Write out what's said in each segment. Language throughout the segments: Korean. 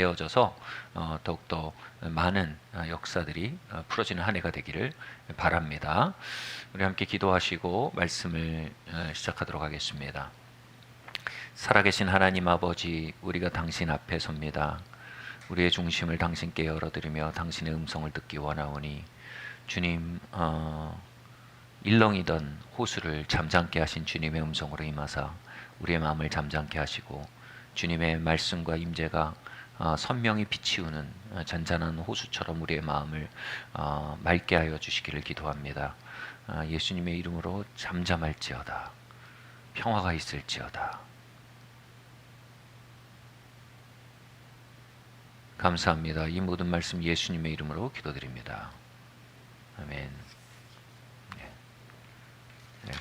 되어져서 더욱더 많은 역사들이 풀어지는 한 해가 되기를 바랍니다. 우리 함께 기도하시고 말씀을 시작하도록 하겠습니다. 살아계신 하나님 아버지, 우리가 당신 앞에 섭니다. 우리의 중심을 당신께 열어드리며 당신의 음성을 듣기 원하오니 주님, 일렁이던 호수를 잠잠케 하신 주님의 음성으로 임하사 우리의 마음을 잠잠케 하시고 주님의 말씀과 임재가 선명히 비치우는 잔잔한 호수처럼 우리의 마음을 맑게 하여 주시기를 기도합니다. 예수님의 이름으로 잠잠할지어다. 평화가 있을지어다. 감사합니다. 이 모든 말씀 예수님의 이름으로 기도드립니다. 아멘. 네.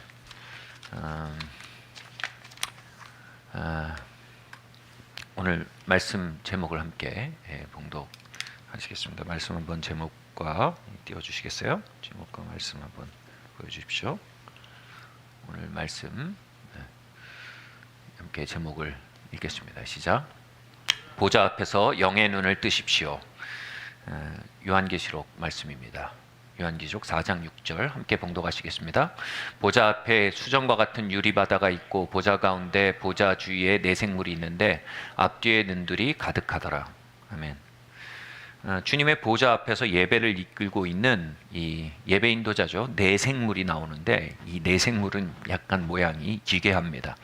오늘 말씀 제목을 함께 봉독하시겠습니다. 말씀 한번 제목과 띄워주시겠어요? 제목과 말씀 한번 보여주십시오. 오늘 말씀 함께 제목을 읽겠습니다. 시작. 보좌 앞에서 영의 눈을 뜨십시오. 요한계시록 말씀입니다. 요한계시록 4장 6절 함께 봉독하시겠습니다. 보좌 앞에 수정과 같은 유리바다가 있고 보좌 가운데 보좌 주위에 네 생물이 있는데 앞뒤에 눈들이 가득하더라. 아멘. 주님의 보좌 앞에서 예배를 이끌고 있는 이 예배 인도자죠. 네 생물이 나오는데 이 네 생물은 약간 모양이 기괴합니다.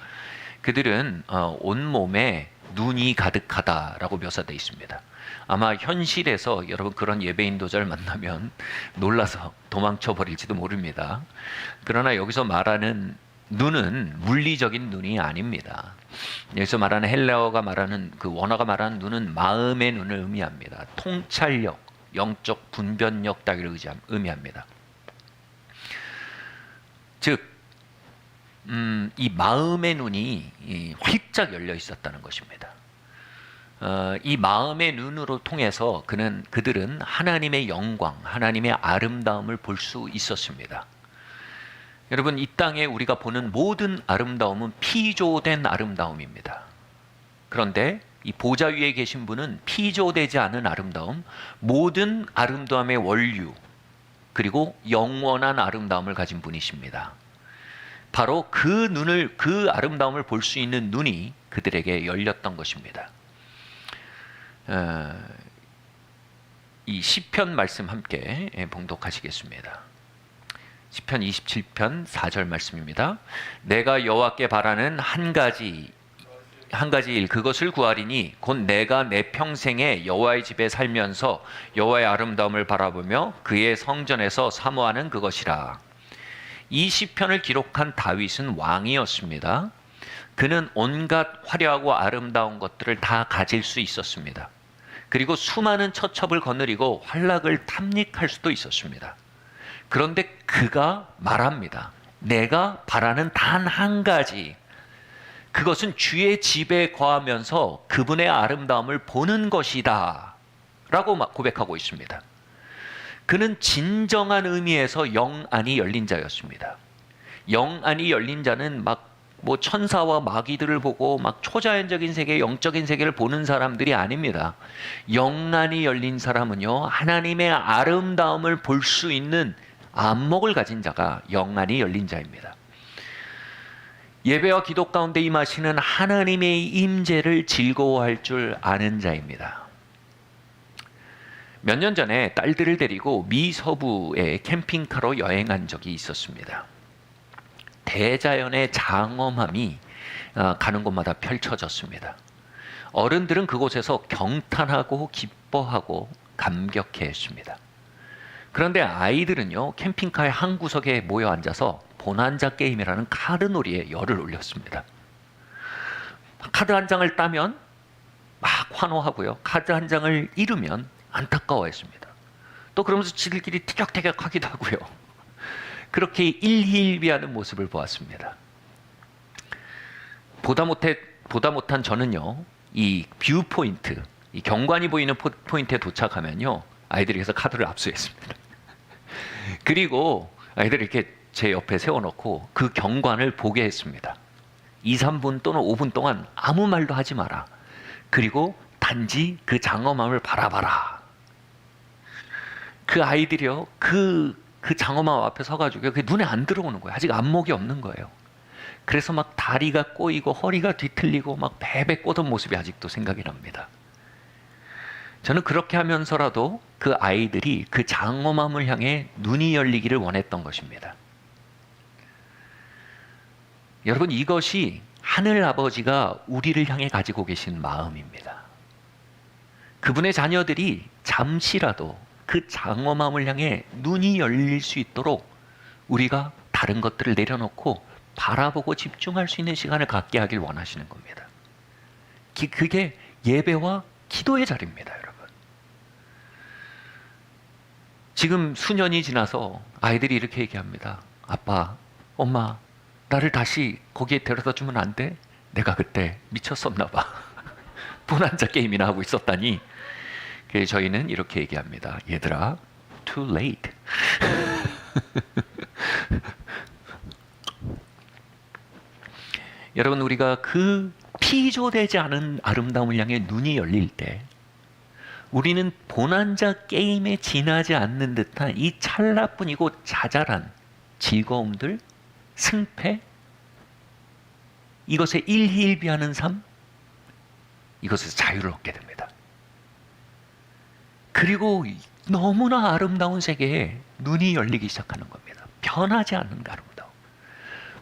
그들은 온몸에 눈이 가득하다라고 묘사되어 있습니다. 아마 현실에서 여러분 그런 예배 인도자를 만나면 놀라서 도망쳐 버릴지도 모릅니다. 그러나 여기서 말하는 눈은 물리적인 눈이 아닙니다. 여기서 말하는 헬라어가 말하는 그 원어가 말하는 눈은 마음의 눈을 의미합니다. 통찰력, 영적 분별력 따위를 의미합니다. 즉, 이 마음의 눈이 활짝 열려 있었다는 것입니다. 이 마음의 눈으로 통해서 그들은 하나님의 영광, 하나님의 아름다움을 볼 수 있었습니다. 여러분, 이 땅에 우리가 보는 모든 아름다움은 피조된 아름다움입니다. 그런데 이 보좌 위에 계신 분은 피조되지 않은 아름다움, 모든 아름다움의 원류, 그리고 영원한 아름다움을 가진 분이십니다. 바로 그 아름다움을 볼 수 있는 눈이 그들에게 열렸던 것입니다. 이 시편 말씀 함께 봉독하시겠습니다. 시편 27편 4절 말씀입니다. 내가 여호와께 바라는 한 가지 일 그것을 구하리니 곧 내가 내 평생에 여호와의 집에 살면서 여호와의 아름다움을 바라보며 그의 성전에서 사모하는 그것이라. 이 시편을 기록한 다윗은 왕이었습니다. 그는 온갖 화려하고 아름다운 것들을 다 가질 수 있었습니다. 그리고 수많은 처첩을 거느리고 활락을 탐닉할 수도 있었습니다. 그런데 그가 말합니다. 내가 바라는 단 한 가지, 그것은 주의 집에 거하면서 그분의 아름다움을 보는 것이다 라고 고백하고 있습니다. 그는 진정한 의미에서 영안이 열린 자였습니다. 영안이 열린 자는 천사와 마귀들을 보고 초자연적인 세계, 영적인 세계를 보는 사람들이 아닙니다. 영안이 열린 사람은요, 하나님의 아름다움을 볼 수 있는 안목을 가진 자가 영안이 열린 자입니다. 예배와 기도 가운데 임하시는 하나님의 임재를 즐거워할 줄 아는 자입니다. 몇 년 전에 딸들을 데리고 미 서부에 캠핑카로 여행한 적이 있었습니다. 대자연의 장엄함이 가는 곳마다 펼쳐졌습니다. 어른들은 그곳에서 경탄하고 기뻐하고 감격해했습니다. 그런데 아이들은요, 캠핑카의 한 구석에 모여 앉아서 보난자 게임이라는 카드놀이에 열을 올렸습니다. 카드 한 장을 따면 막 환호하고요, 카드 한 장을 잃으면 안타까워했습니다. 또 그러면서 지들끼리 티격태격하기도 하고요. 그렇게 일희일비하는 모습을 보았습니다. 보다 못한 저는요, 이 뷰 포인트, 이 경관이 보이는 포인트에 도착하면요, 아이들에게서 카드를 압수했습니다. 그리고 아이들을 이렇게 제 옆에 세워놓고 그 경관을 보게 했습니다. 2, 3분 또는 5분 동안 아무 말도 하지 마라. 그리고 단지 그 장엄함을 바라봐라. 그 아이들이요, 그 장엄함 앞에 서가지고 그게 눈에 안 들어오는 거예요. 아직 안목이 없는 거예요. 그래서 막 다리가 꼬이고 허리가 뒤틀리고 막 베베 꼬던 모습이 아직도 생각이 납니다. 저는 그렇게 하면서라도 그 아이들이 그 장엄함을 향해 눈이 열리기를 원했던 것입니다. 여러분, 이것이 하늘 아버지가 우리를 향해 가지고 계신 마음입니다. 그분의 자녀들이 잠시라도 그 장엄함을 향해 눈이 열릴 수 있도록 우리가 다른 것들을 내려놓고 바라보고 집중할 수 있는 시간을 갖게 하길 원하시는 겁니다. 그게 예배와 기도의 자리입니다, 여러분. 지금 수년이 지나서 아이들이 이렇게 얘기합니다. 아빠, 엄마, 나를 다시 거기에 데려다 주면 안 돼? 내가 그때 미쳤었나 봐. 분한자 게임이나 하고 있었다니. 그래서 저희는 이렇게 얘기합니다. 얘들아, too late. 여러분, 우리가 그 피조되지 않은 아름다움을 향해 눈이 열릴 때 우리는 본한자 게임에 지나지 않는 듯한 이 찰나뿐이고 자잘한 즐거움들, 승패, 이것에 일희일비하는 삶, 이것에서 자유를 얻게 됩니다. 그리고 너무나 아름다운 세계에 눈이 열리기 시작하는 겁니다. 변하지 않는 아름다움,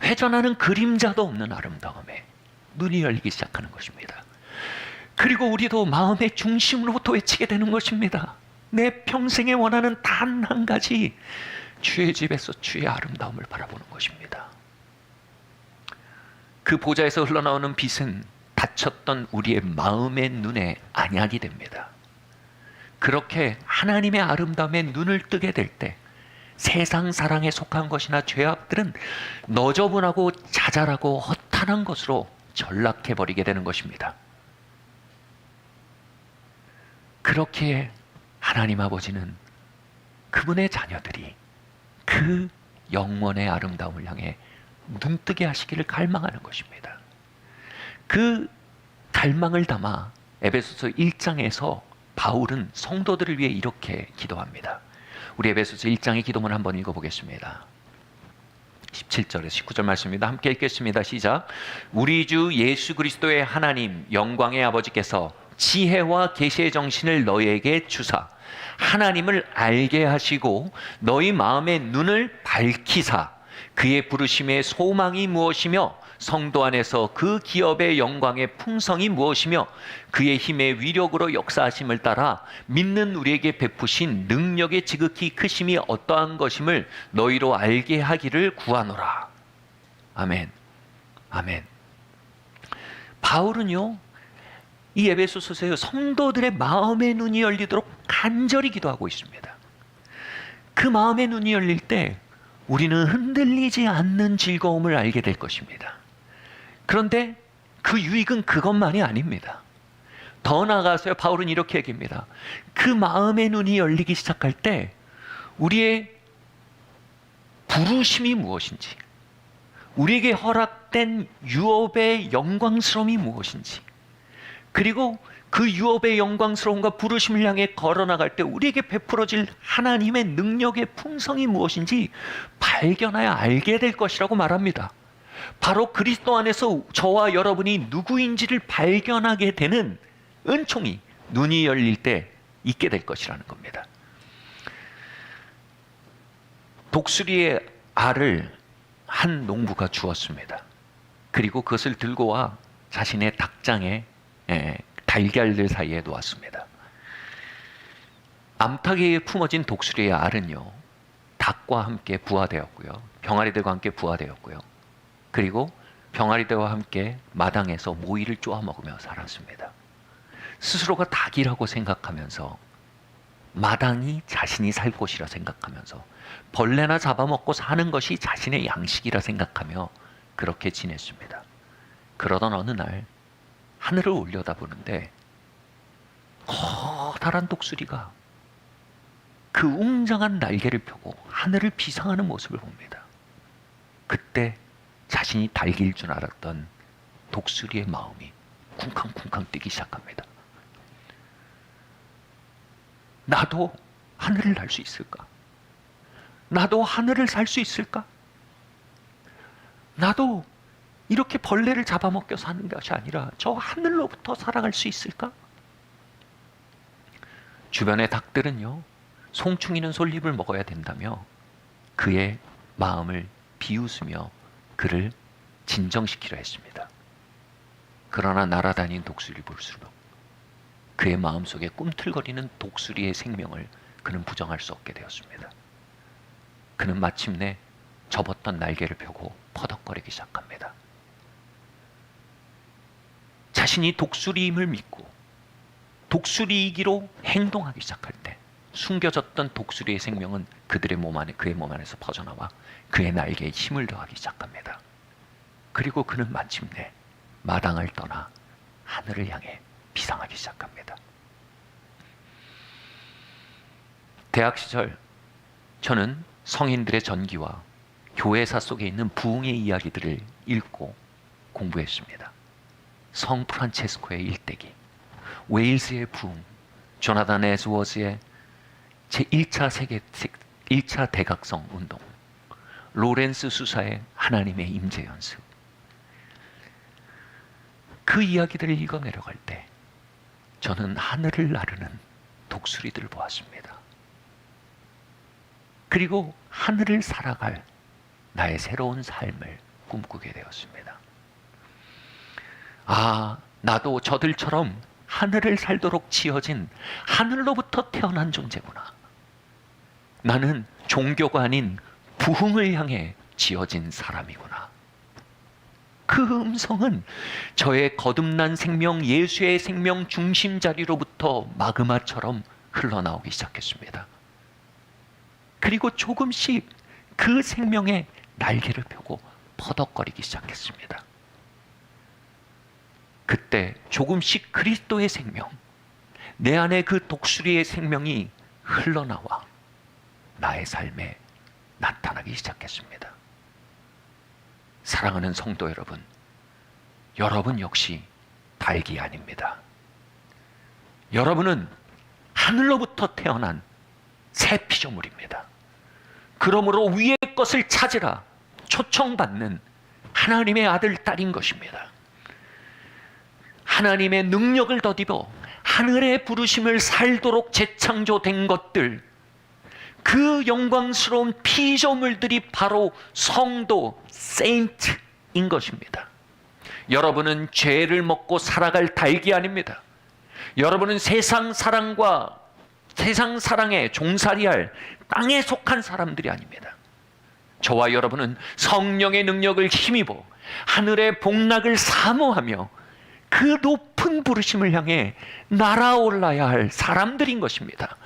회전하는 그림자도 없는 아름다움에 눈이 열리기 시작하는 것입니다. 그리고 우리도 마음의 중심으로부터 외치게 되는 것입니다. 내 평생에 원하는 단 한 가지, 주의 집에서 주의 아름다움을 바라보는 것입니다. 그 보좌에서 흘러나오는 빛은 닫혔던 우리의 마음의 눈에 안약이 됩니다. 그렇게 하나님의 아름다움에 눈을 뜨게 될 때 세상 사랑에 속한 것이나 죄악들은 너저분하고 자잘하고 허탄한 것으로 전락해버리게 되는 것입니다. 그렇게 하나님 아버지는 그분의 자녀들이 그 영원의 아름다움을 향해 눈뜨게 하시기를 갈망하는 것입니다. 그 갈망을 담아 에베소서 1장에서 바울은 성도들을 위해 이렇게 기도합니다. 우리 에베소서 1장의 기도문 한번 읽어보겠습니다. 17절에서 19절 말씀입니다. 함께 읽겠습니다. 시작. 우리 주 예수 그리스도의 하나님 영광의 아버지께서 지혜와 계시의 정신을 너희에게 주사 하나님을 알게 하시고 너희 마음의 눈을 밝히사 그의 부르심의 소망이 무엇이며 성도 안에서 그 기업의 영광의 풍성이 무엇이며 그의 힘의 위력으로 역사하심을 따라 믿는 우리에게 베푸신 능력의 지극히 크심이 어떠한 것임을 너희로 알게 하기를 구하노라. 아멘. 아멘. 바울은요, 이 에베소서의 성도들의 마음의 눈이 열리도록 간절히 기도하고 있습니다. 그 마음의 눈이 열릴 때 우리는 흔들리지 않는 즐거움을 알게 될 것입니다. 그런데 그 유익은 그것만이 아닙니다. 더 나아가서요, 바울은 이렇게 얘기합니다. 그 마음의 눈이 열리기 시작할 때 우리의 부르심이 무엇인지, 우리에게 허락된 유업의 영광스러움이 무엇인지, 그리고 그 유업의 영광스러움과 부르심을 향해 걸어나갈 때 우리에게 베풀어질 하나님의 능력의 풍성이 무엇인지 발견하여 알게 될 것이라고 말합니다. 바로 그리스도 안에서 저와 여러분이 누구인지를 발견하게 되는 은총이 눈이 열릴 때 있게 될 것이라는 겁니다. 독수리의 알을 한 농부가 주었습니다. 그리고 그것을 들고 와 자신의 닭장에 달걀들 사이에 놓았습니다. 암탉이에 품어진 독수리의 알은요, 닭과 함께 부화되었고요, 병아리들과 함께 부화되었고요, 그리고 병아리들과 함께 마당에서 모이를 쪼아 먹으며 살았습니다. 스스로가 닭이라고 생각하면서, 마당이 자신이 살 곳이라 생각하면서, 벌레나 잡아먹고 사는 것이 자신의 양식이라 생각하며 그렇게 지냈습니다. 그러던 어느 날 하늘을 올려다보는데 커다란 독수리가 그 웅장한 날개를 펴고 하늘을 비상하는 모습을 봅니다. 그때 자신이 닭일 줄 알았던 독수리의 마음이 쿵쾅쿵쾅 뛰기 시작합니다. 나도 하늘을 날 수 있을까? 나도 하늘을 살 수 있을까? 나도 이렇게 벌레를 잡아먹겨 사는 것이 아니라 저 하늘로부터 살아갈 수 있을까? 주변의 닭들은요, 송충이는 솔잎을 먹어야 된다며 그의 마음을 비웃으며 그를 진정시키려 했습니다. 그러나 날아다니는 독수리를 볼수록 그의 마음속에 꿈틀거리는 독수리의 생명을 그는 부정할 수 없게 되었습니다. 그는 마침내 접었던 날개를 펴고 퍼덕거리기 시작합니다. 자신이 독수리임을 믿고 독수리이기로 행동하기 시작할 때 숨겨졌던 독수리의 생명은 그들의 그의 몸 안에서 퍼져나와 그의 날개에 힘을 더하기 시작합니다. 그리고 그는 마침내 마당을 떠나 하늘을 향해 비상하기 시작합니다. 대학 시절 저는 성인들의 전기와 교회사 속에 있는 부흥의 이야기들을 읽고 공부했습니다. 성 프란체스코의 일대기, 웨일스의 부흥, 조나단 에즈워즈의 제1차 대각성 운동, 로렌스 수사의 하나님의 임재 연습. 그 이야기들을 읽어 내려갈 때 저는 하늘을 나르는 독수리들을 보았습니다. 그리고 하늘을 살아갈 나의 새로운 삶을 꿈꾸게 되었습니다. 아, 나도 저들처럼 하늘을 살도록 지어진 하늘로부터 태어난 존재구나. 나는 종교가 아닌 부흥을 향해 지어진 사람이구나. 그 음성은 저의 거듭난 생명, 예수의 생명 중심 자리로부터 마그마처럼 흘러나오기 시작했습니다. 그리고 조금씩 그 생명의 날개를 펴고 퍼덕거리기 시작했습니다. 그때 조금씩 그리스도의 생명, 내 안에 그 독수리의 생명이 흘러나와 나의 삶에 나타나기 시작했습니다. 사랑하는 성도 여러분, 여러분 역시 닭이 아닙니다. 여러분은 하늘로부터 태어난 새 피조물입니다. 그러므로 위의 것을 찾으라 초청받는 하나님의 아들, 딸인 것입니다. 하나님의 능력을 덧입어 하늘의 부르심을 살도록 재창조된 것들, 그 영광스러운 피조물들이 바로 성도, 세인트인 것입니다. 여러분은 죄를 먹고 살아갈 닭이 아닙니다. 여러분은 세상 사랑에 종살이할 땅에 속한 사람들이 아닙니다. 저와 여러분은 성령의 능력을 힘입어 하늘의 복락을 사모하며 그 높은 부르심을 향해 날아올라야 할 사람들인 것입니다.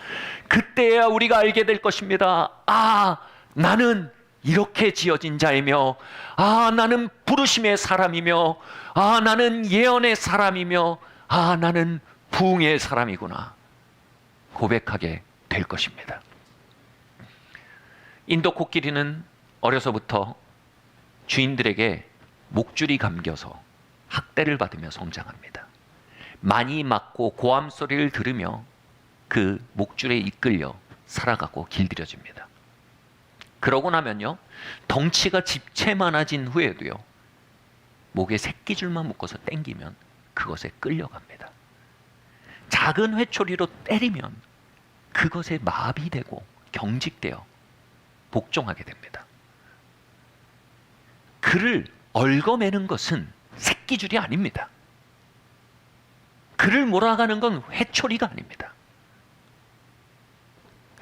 그때야 우리가 알게 될 것입니다. 아, 나는 이렇게 지어진 자이며, 아, 나는 부르심의 사람이며, 아, 나는 예언의 사람이며, 아, 나는 부흥의 사람이구나 고백하게 될 것입니다. 인도 코끼리는 어려서부터 주인들에게 목줄이 감겨서 학대를 받으며 성장합니다. 많이 맞고 고함 소리를 들으며 그 목줄에 이끌려 살아가고 길들여집니다. 그러고 나면요, 덩치가 집채 많아진 후에도요, 목에 새끼줄만 묶어서 당기면 그것에 끌려갑니다. 작은 회초리로 때리면 그것에 마비되고 경직되어 복종하게 됩니다. 그를 얽어매는 것은 새끼줄이 아닙니다. 그를 몰아가는 건 회초리가 아닙니다.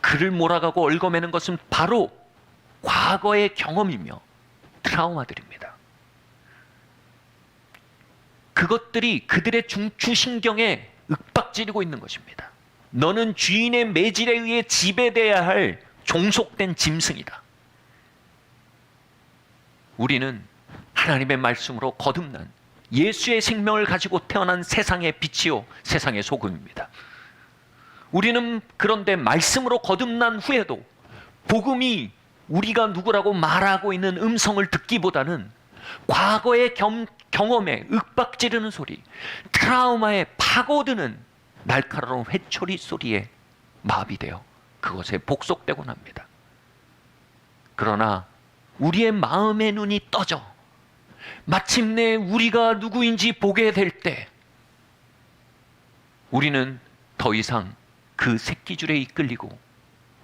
그를 몰아가고 얽어매는 것은 바로 과거의 경험이며 트라우마들입니다. 그것들이 그들의 중추신경에 윽박지르고 있는 것입니다. 너는 주인의 매질에 의해 지배돼야 할 종속된 짐승이다. 우리는 하나님의 말씀으로 거듭난 예수의 생명을 가지고 태어난 세상의 빛이요 세상의 소금입니다. 우리는 그런데 말씀으로 거듭난 후에도 복음이 우리가 누구라고 말하고 있는 음성을 듣기보다는 과거의 경험에 윽박지르는 소리, 트라우마에 파고드는 날카로운 회초리 소리에 마비되어 그것에 복속되곤 합니다. 그러나 우리의 마음의 눈이 떠져 마침내 우리가 누구인지 보게 될 때 우리는 더 이상 그 새끼줄에 이끌리고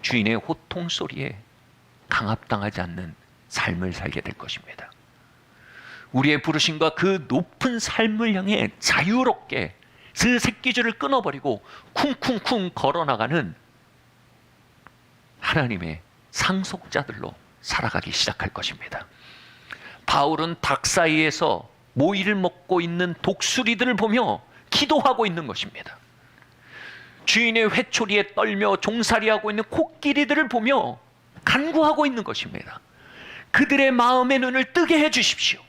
주인의 호통 소리에 강압당하지 않는 삶을 살게 될 것입니다. 우리의 부르심과 그 높은 삶을 향해 자유롭게 그 새끼줄을 끊어버리고 쿵쿵쿵 걸어나가는 하나님의 상속자들로 살아가기 시작할 것입니다. 바울은 닭 사이에서 모이를 먹고 있는 독수리들을 보며 기도하고 있는 것입니다. 주인의 회초리에 떨며 종살이하고 있는 코끼리들을 보며 간구하고 있는 것입니다. 그들의 마음의 눈을 뜨게 해 주십시오.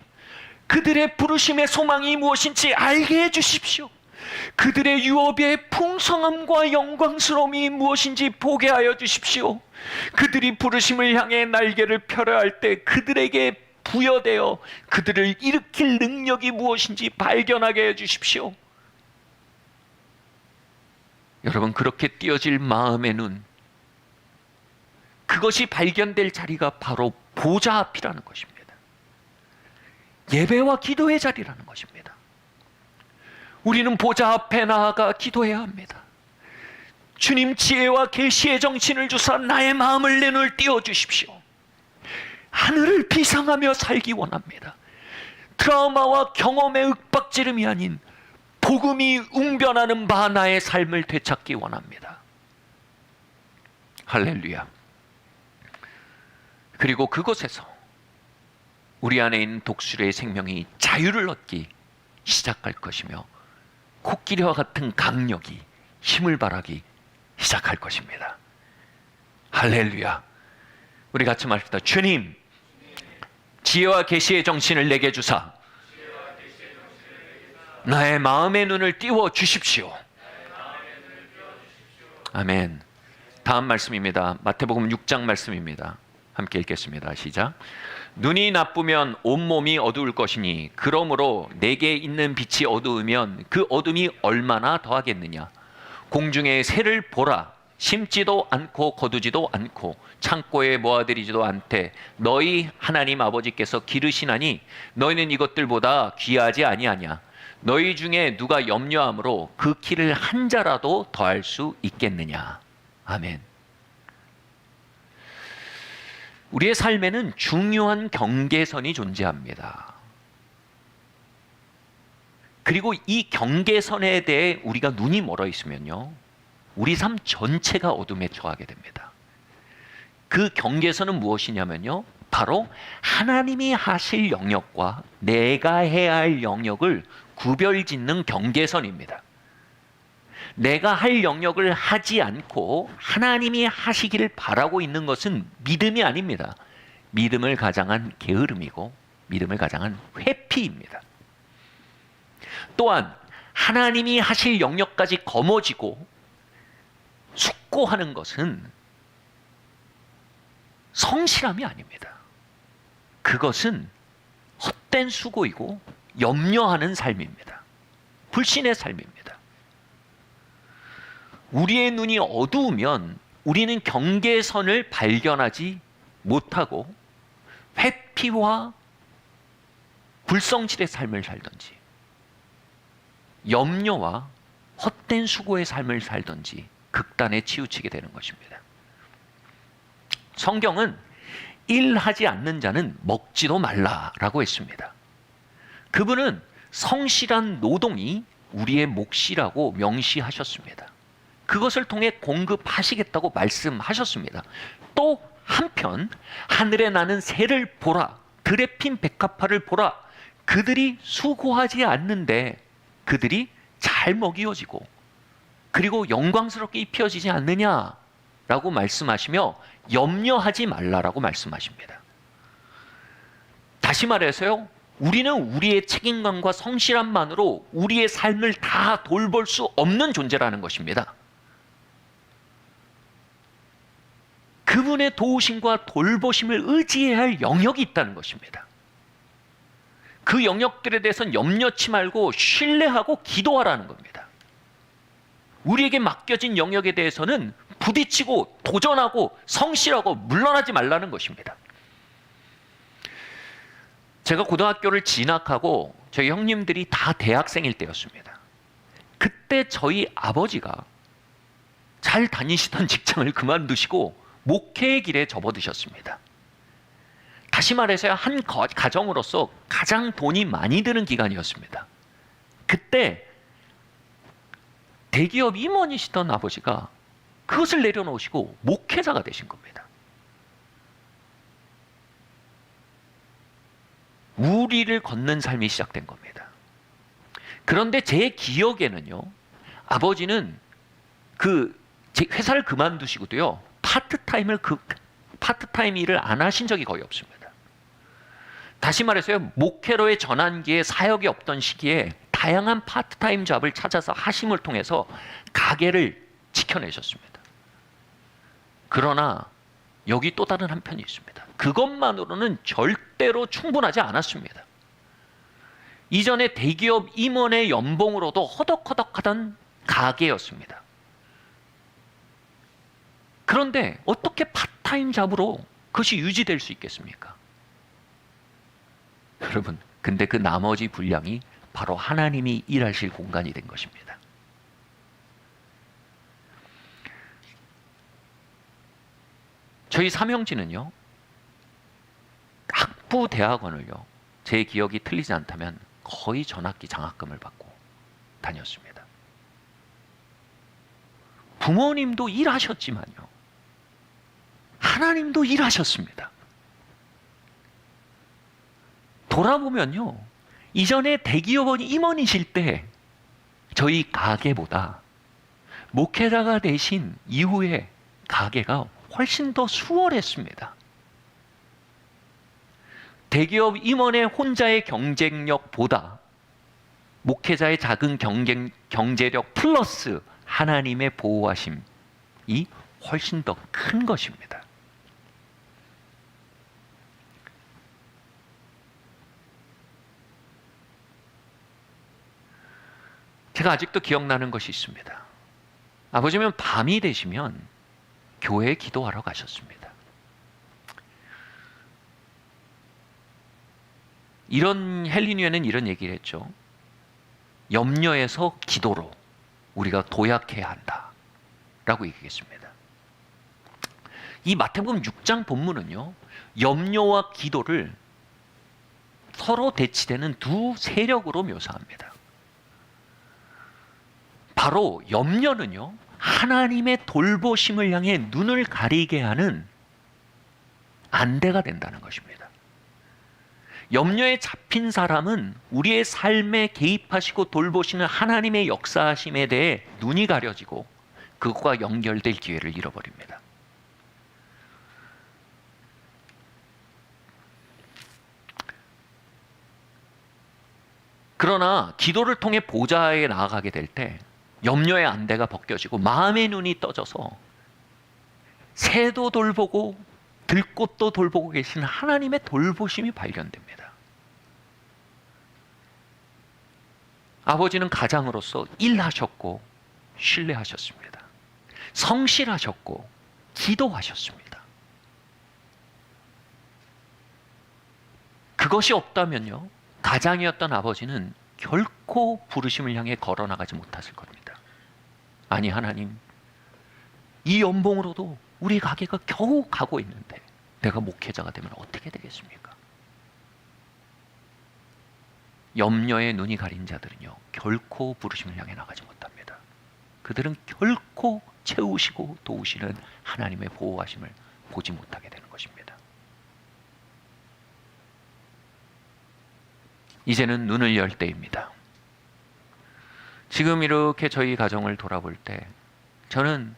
그들의 부르심의 소망이 무엇인지 알게 해 주십시오. 그들의 유업의 풍성함과 영광스러움이 무엇인지 보게 하여 주십시오. 그들이 부르심을 향해 날개를 펴려 할 때 그들에게 부여되어 그들을 일으킬 능력이 무엇인지 발견하게 해 주십시오. 여러분, 그렇게 띄어질 마음의 눈, 그것이 발견될 자리가 바로 보좌 앞이라는 것입니다. 예배와 기도의 자리라는 것입니다. 우리는 보좌 앞에 나아가 기도해야 합니다. 주님, 지혜와 계시의 정신을 주사 나의 마음을 내 눈을 띄워주십시오. 하늘을 비상하며 살기 원합니다. 트라우마와 경험의 윽박지름이 아닌 복음이 웅변하는 바 나의 삶을 되찾기 원합니다. 할렐루야. 그리고 그곳에서 우리 안에 있는 독수리의 생명이 자유를 얻기 시작할 것이며 코끼리와 같은 강력이 힘을 발하기 시작할 것입니다. 할렐루야. 우리 같이 말합시다. 주님, 지혜와 계시의 정신을 내게 주사 나의 마음의 눈을 띄워 주십시오. 아멘. 다음 말씀입니다. 마태복음 6장 말씀입니다. 함께 읽겠습니다. 시작. 눈이 나쁘면 온몸이 어두울 것이니 그러므로 내게 있는 빛이 어두우면 그 어둠이 얼마나 더하겠느냐. 공중의 새를 보라. 심지도 않고 거두지도 않고 창고에 모아들이지도 않되 너희 하나님 아버지께서 기르시나니 너희는 이것들보다 귀하지 아니하냐. 너희 중에 누가 염려함으로 그 키를 한 자라도 더할 수 있겠느냐. 아멘. 우리의 삶에는 중요한 경계선이 존재합니다. 그리고 이 경계선에 대해 우리가 눈이 멀어 있으면요, 우리 삶 전체가 어둠에 처하게 됩니다. 그 경계선은 무엇이냐면요, 바로 하나님이 하실 영역과 내가 해야 할 영역을 구별짓는 경계선입니다. 내가 할 영역을 하지 않고 하나님이 하시기를 바라고 있는 것은 믿음이 아닙니다. 믿음을 가장한 게으름이고 믿음을 가장한 회피입니다. 또한 하나님이 하실 영역까지 거머쥐고 숙고하는 것은 성실함이 아닙니다. 그것은 헛된 수고이고 염려하는 삶입니다. 불신의 삶입니다. 우리의 눈이 어두우면 우리는 경계선을 발견하지 못하고 회피와 불성실의 삶을 살든지 염려와 헛된 수고의 삶을 살든지 극단에 치우치게 되는 것입니다. 성경은 일하지 않는 자는 먹지도 말라라고 했습니다. 그분은 성실한 노동이 우리의 몫이라고 명시하셨습니다. 그것을 통해 공급하시겠다고 말씀하셨습니다. 또 한편 하늘에 나는 새를 보라, 들에 핀 백합화를 보라. 그들이 수고하지 않는데 그들이 잘 먹이어지고 그리고 영광스럽게 입혀지지 않느냐라고 말씀하시며 염려하지 말라라고 말씀하십니다. 다시 말해서요, 우리는 우리의 책임감과 성실함만으로 우리의 삶을 다 돌볼 수 없는 존재라는 것입니다. 그분의 도우심과 돌보심을 의지해야 할 영역이 있다는 것입니다. 그 영역들에 대해서는 염려치 말고 신뢰하고 기도하라는 겁니다. 우리에게 맡겨진 영역에 대해서는 부딪히고 도전하고 성실하고 물러나지 말라는 것입니다. 제가 고등학교를 진학하고 저희 형님들이 다 대학생일 때였습니다. 그때 저희 아버지가 잘 다니시던 직장을 그만두시고 목회의 길에 접어드셨습니다. 다시 말해서 한 가정으로서 가장 돈이 많이 드는 기간이었습니다. 그때 대기업 임원이시던 아버지가 그것을 내려놓으시고 목회자가 되신 겁니다. 우리를 걷는 삶이 시작된 겁니다. 그런데 제 기억에는요, 아버지는 제 회사를 그만두시고도요, 파트타임 일을 안 하신 적이 거의 없습니다. 다시 말해서요, 목회로의 전환기에 사역이 없던 시기에 다양한 파트타임 잡을 찾아서 하심을 통해서 가게를 지켜내셨습니다. 그러나 여기 또 다른 한편이 있습니다. 그것만으로는 절대로 충분하지 않았습니다. 이전에 대기업 임원의 연봉으로도 허덕허덕하던 가게였습니다. 그런데 어떻게 파트타임 잡으로 그것이 유지될 수 있겠습니까? 여러분, 근데 그 나머지 분량이 바로 하나님이 일하실 공간이 된 것입니다. 저희 삼형제는요, 학부 대학원을요, 제 기억이 틀리지 않다면 거의 전학기 장학금을 받고 다녔습니다. 부모님도 일하셨지만요, 하나님도 일하셨습니다. 돌아보면요, 이전에 대기업 임원이실 때 저희 가게보다 목회자가 되신 이후에 가게가 훨씬 더 수월했습니다. 대기업 임원의 혼자의 경쟁력보다 목회자의 작은 경제력 플러스 하나님의 보호하심이 훨씬 더 큰 것입니다. 제가 아직도 기억나는 것이 있습니다. 아버지는 밤이 되시면 교회에 기도하러 가셨습니다. 헬리뉴에는 이런 얘기를 했죠. 염려에서 기도로 우리가 도약해야 한다 라고 얘기했습니다. 이 마태복음 6장 본문은요, 염려와 기도를 서로 대치되는 두 세력으로 묘사합니다. 바로 염려는요, 하나님의 돌보심을 향해 눈을 가리게 하는 안대가 된다는 것입니다. 염려에 잡힌 사람은 우리의 삶에 개입하시고 돌보시는 하나님의 역사하심에 대해 눈이 가려지고 그것과 연결될 기회를 잃어버립니다. 그러나 기도를 통해 보좌에 나아가게 될 때 염려의 안대가 벗겨지고 마음의 눈이 떠져서 새도 돌보고 들꽃도 돌보고 계신 하나님의 돌보심이 발견됩니다. 아버지는 가장으로서 일하셨고 신뢰하셨습니다. 성실하셨고 기도하셨습니다. 그것이 없다면요, 가장이었던 아버지는 결코 부르심을 향해 걸어나가지 못하실 겁니다. 아니, 하나님, 이 연봉으로도 우리 가게가 겨우 가고 있는데 내가 목회자가 되면 어떻게 되겠습니까? 염려에 눈이 가린 자들은요, 결코 부르심을 향해 나가지 못합니다. 그들은 결코 채우시고 도우시는 하나님의 보호하심을 보지 못하게 되는 것입니다. 이제는 눈을 열 때입니다. 지금 이렇게 저희 가정을 돌아볼 때 저는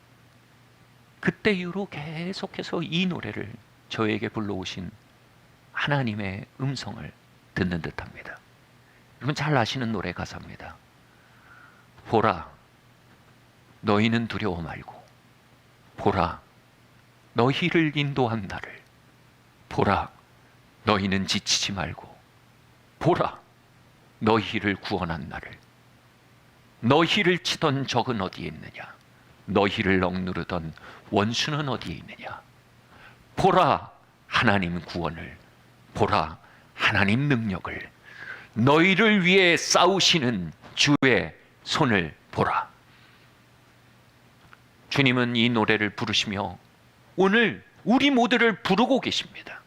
그때 이후로 계속해서 이 노래를 저에게 불러오신 하나님의 음성을 듣는 듯합니다. 여러분 잘 아시는 노래 가사입니다. 보라, 너희는 두려워 말고, 보라, 너희를 인도한 나를, 보라, 너희는 지치지 말고, 보라, 너희를 구원한 나를, 너희를 치던 적은 어디에 있느냐? 너희를 억누르던 원수는 어디에 있느냐? 보라, 하나님 구원을, 보라, 하나님 능력을, 너희를 위해 싸우시는 주의 손을 보라. 주님은 이 노래를 부르시며 오늘 우리 모두를 부르고 계십니다.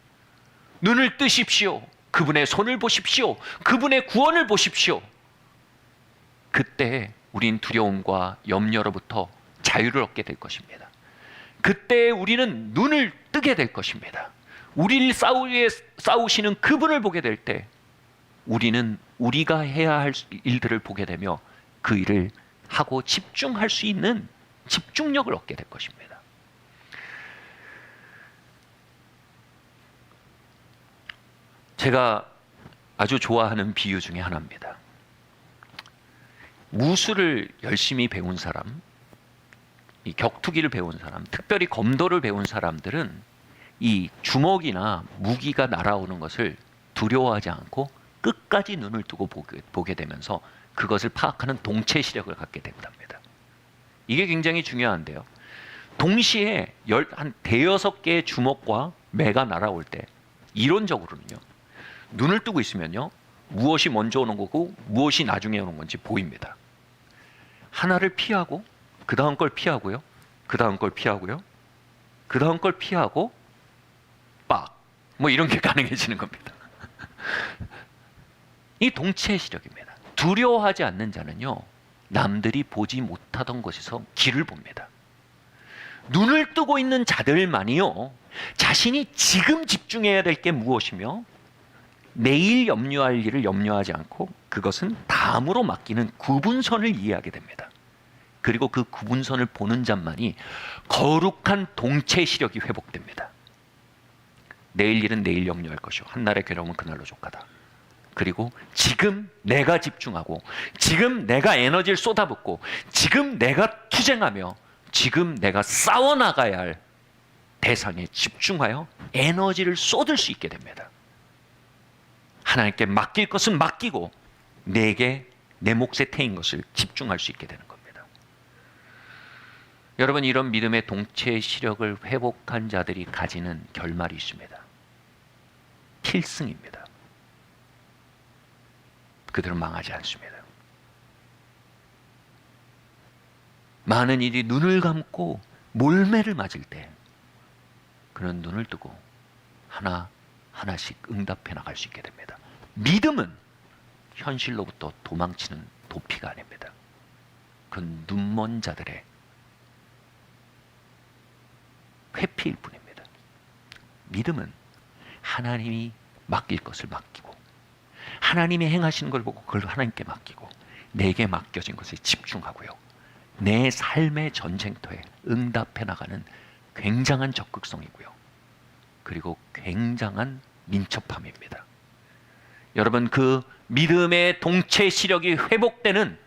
눈을 뜨십시오. 그분의 손을 보십시오. 그분의 구원을 보십시오. 그때 우린 두려움과 염려로부터 자유를 얻게 될 것입니다. 그때 우리는 눈을 뜨게 될 것입니다. 우리를 싸우시는 그분을 보게 될 때 우리는 우리가 해야 할 일들을 보게 되며 그 일을 하고 집중할 수 있는 집중력을 얻게 될 것입니다. 제가 아주 좋아하는 비유 중에 하나입니다. 무술을 열심히 배운 사람, 이 격투기를 배운 사람, 특별히 검도를 배운 사람들은 이 주먹이나 무기가 날아오는 것을 두려워하지 않고 끝까지 눈을 뜨고 보게 되면서 그것을 파악하는 동체 시력을 갖게 된답니다. 이게 굉장히 중요한데요. 동시에 한 대여섯 개의 주먹과 매가 날아올 때 이론적으로는요, 눈을 뜨고 있으면요, 무엇이 먼저 오는 거고 무엇이 나중에 오는 건지 보입니다. 하나를 피하고 그 다음 걸 피하고요, 그 다음 걸 피하고요, 그 다음 걸 피하고 빡! 뭐 이런 게 가능해지는 겁니다. 이 동체 시력입니다. 두려워하지 않는 자는요, 남들이 보지 못하던 곳에서 길을 봅니다. 눈을 뜨고 있는 자들만이요, 자신이 지금 집중해야 될 게 무엇이며 내일 염려할 일을 염려하지 않고 그것은 다음으로 맡기는 구분선을 이해하게 됩니다. 그리고 그 구분선을 보는 자만이 거룩한 동체 시력이 회복됩니다. 내일 일은 내일 염려할 것이요 한날의 괴로움은 그날로 족하다. 그리고 지금 내가 집중하고 지금 내가 에너지를 쏟아붓고 지금 내가 투쟁하며 지금 내가 싸워나가야 할 대상에 집중하여 에너지를 쏟을 수 있게 됩니다. 하나님께 맡길 것은 맡기고 내게 내 몫에 태인 것을 집중할 수 있게 되는 겁니다. 여러분, 이런 믿음의 동체 시력을 회복한 자들이 가지는 결말이 있습니다. 필승입니다. 그들은 망하지 않습니다. 많은 일이 눈을 감고 몰매를 맞을 때 그는 눈을 뜨고 하나씩 응답해 나갈 수 있게 됩니다. 믿음은 현실로부터 도망치는 도피가 아닙니다. 그건 눈먼 자들의 회피일 뿐입니다. 믿음은 하나님이 맡길 것을 맡기고 하나님이 행하시는 걸 보고 그걸 하나님께 맡기고 내게 맡겨진 것에 집중하고요, 내 삶의 전쟁터에 응답해 나가는 굉장한 적극성이고요, 그리고 굉장한 민첩함입니다. 여러분, 그 믿음의 동체 시력이 회복되는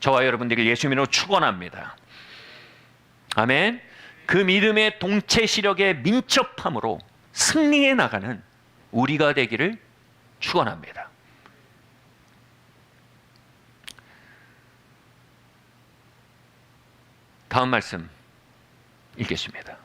저와 여러분들에게 예수 이름으로 축원합니다. 아멘. 그 믿음의 동체 시력의 민첩함으로 승리해 나가는 우리가 되기를 축원합니다. 다음 말씀 읽겠습니다.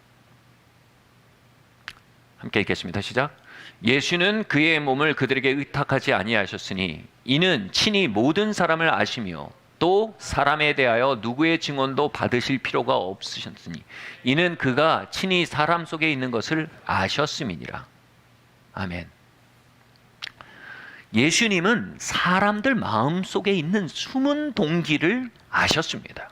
함께 읽겠습니다. 시작. 예수는 그의 몸을 그들에게 의탁하지 아니하셨으니 이는 친히 모든 사람을 아시며 또 사람에 대하여 누구의 증언도 받으실 필요가 없으셨으니 이는 그가 친히 사람 속에 있는 것을 아셨음이니라. 아멘. 예수님은 사람들 마음속에 있는 숨은 동기를 아셨습니다.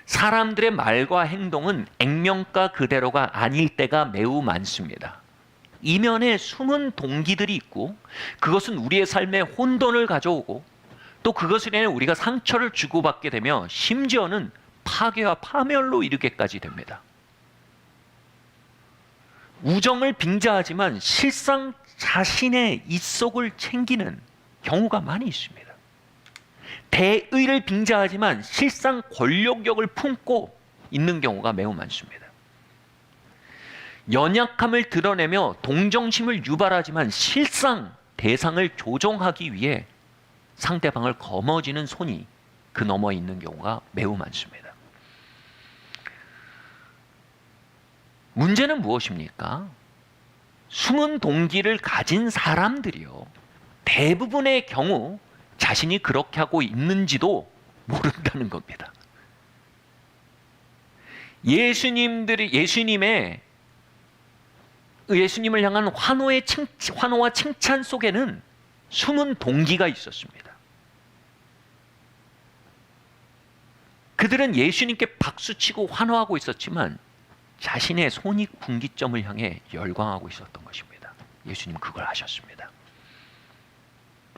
사람들의 말과 행동은 액면가 그대로가 아닐 때가 매우 많습니다. 이면에 숨은 동기들이 있고 그것은 우리의 삶에 혼돈을 가져오고 또 그것으로 인해 우리가 상처를 주고받게 되며 심지어는 파괴와 파멸로 이르게까지 됩니다. 우정을 빙자하지만 실상 자신의 입속을 챙기는 경우가 많이 있습니다. 대의를 빙자하지만 실상 권력욕을 품고 있는 경우가 매우 많습니다. 연약함을 드러내며 동정심을 유발하지만 실상 대상을 조종하기 위해 상대방을 거머쥐는 손이 그 너머에 있는 경우가 매우 많습니다. 문제는 무엇입니까? 숨은 동기를 가진 사람들이요, 대부분의 경우 자신이 그렇게 하고 있는지도 모른다는 겁니다. 예수님을 향한 환호와 칭찬 속에는 숨은 동기가 있었습니다. 그들은 예수님께 박수치고 환호하고 있었지만 자신의 손익 분기점을 향해 열광하고 있었던 것입니다. 예수님 그걸 아셨습니다.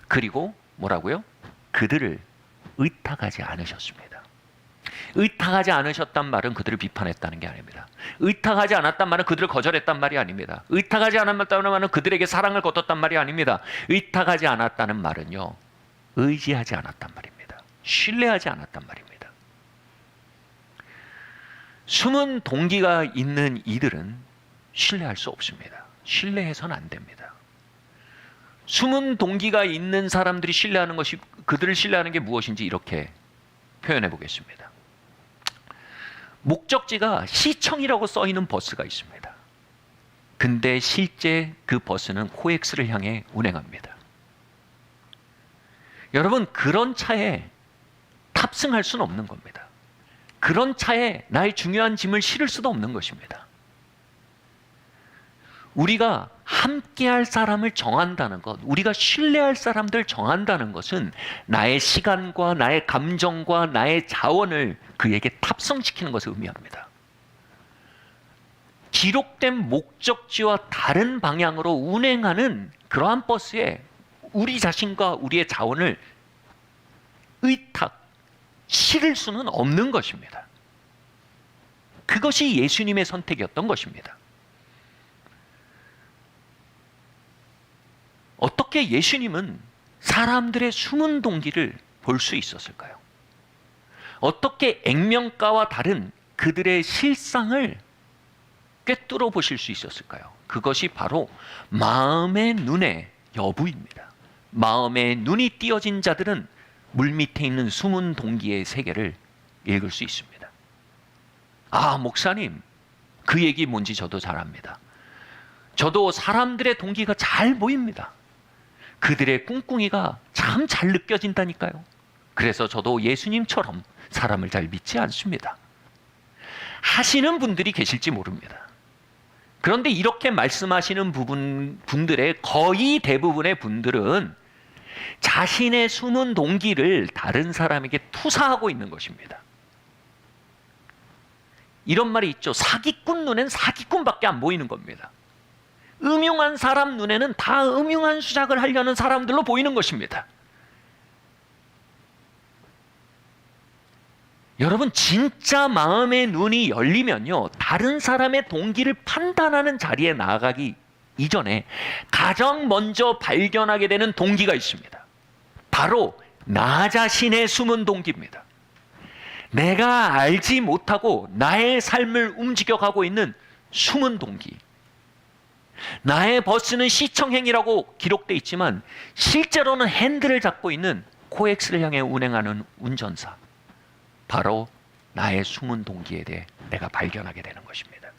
그리고 뭐라고요? 그들을 의탁하지 않으셨습니다. 의탁하지 않으셨단 말은 그들을 비판했다는 게 아닙니다. 의탁하지 않았단 말은 그들을 거절했단 말이 아닙니다. 의탁하지 않았다는 말은 그들에게 사랑을 거뒀단 말이 아닙니다. 의탁하지 않았다는 말은요, 의지하지 않았단 말입니다. 신뢰하지 않았단 말입니다. 숨은 동기가 있는 이들은 신뢰할 수 없습니다. 신뢰해서는 안 됩니다. 숨은 동기가 있는 사람들이 신뢰하는 것이, 그들을 신뢰하는 게 무엇인지 이렇게 표현해 보겠습니다. 목적지가 시청이라고 써 있는 버스가 있습니다. 근데 실제 그 버스는 코엑스를 향해 운행합니다. 여러분, 그런 차에 탑승할 수는 없는 겁니다. 그런 차에 나의 중요한 짐을 실을 수도 없는 것입니다. 우리가 함께할 사람을 정한다는 것, 우리가 신뢰할 사람들 정한다는 것은 나의 시간과 나의 감정과 나의 자원을 그에게 탑승시키는 것을 의미합니다. 기록된 목적지와 다른 방향으로 운행하는 그러한 버스에 우리 자신과 우리의 자원을 실을 수는 없는 것입니다. 그것이 예수님의 선택이었던 것입니다. 어떻게 예수님은 사람들의 숨은 동기를 볼 수 있었을까요? 어떻게 액면가와 다른 그들의 실상을 꿰뚫어 보실 수 있었을까요? 그것이 바로 마음의 눈의 여부입니다. 마음의 눈이 띄어진 자들은 물밑에 있는 숨은 동기의 세계를 읽을 수 있습니다. 아, 목사님, 그 얘기 뭔지 저도 잘 압니다. 저도 사람들의 동기가 잘 보입니다. 그들의 꿍꿍이가 참 잘 느껴진다니까요. 그래서 저도 예수님처럼 사람을 잘 믿지 않습니다. 하시는 분들이 계실지 모릅니다. 그런데 이렇게 말씀하시는 분들의 거의 대부분의 분들은 자신의 숨은 동기를 다른 사람에게 투사하고 있는 것입니다. 이런 말이 있죠. 사기꾼 눈엔 사기꾼밖에 안 보이는 겁니다. 음흉한 사람 눈에는 다 음흉한 수작을 하려는 사람들로 보이는 것입니다. 여러분, 진짜 마음의 눈이 열리면요, 다른 사람의 동기를 판단하는 자리에 나아가기 이전에 가장 먼저 발견하게 되는 동기가 있습니다. 바로 나 자신의 숨은 동기입니다. 내가 알지 못하고 나의 삶을 움직여가고 있는 숨은 동기. 나의 버스는 시청행이라고 기록되어 있지만 실제로는 핸들을 잡고 있는 코엑스를 향해 운행하는 운전사. 바로 나의 숨은 동기에 대해 내가 발견하게 되는 것입니다.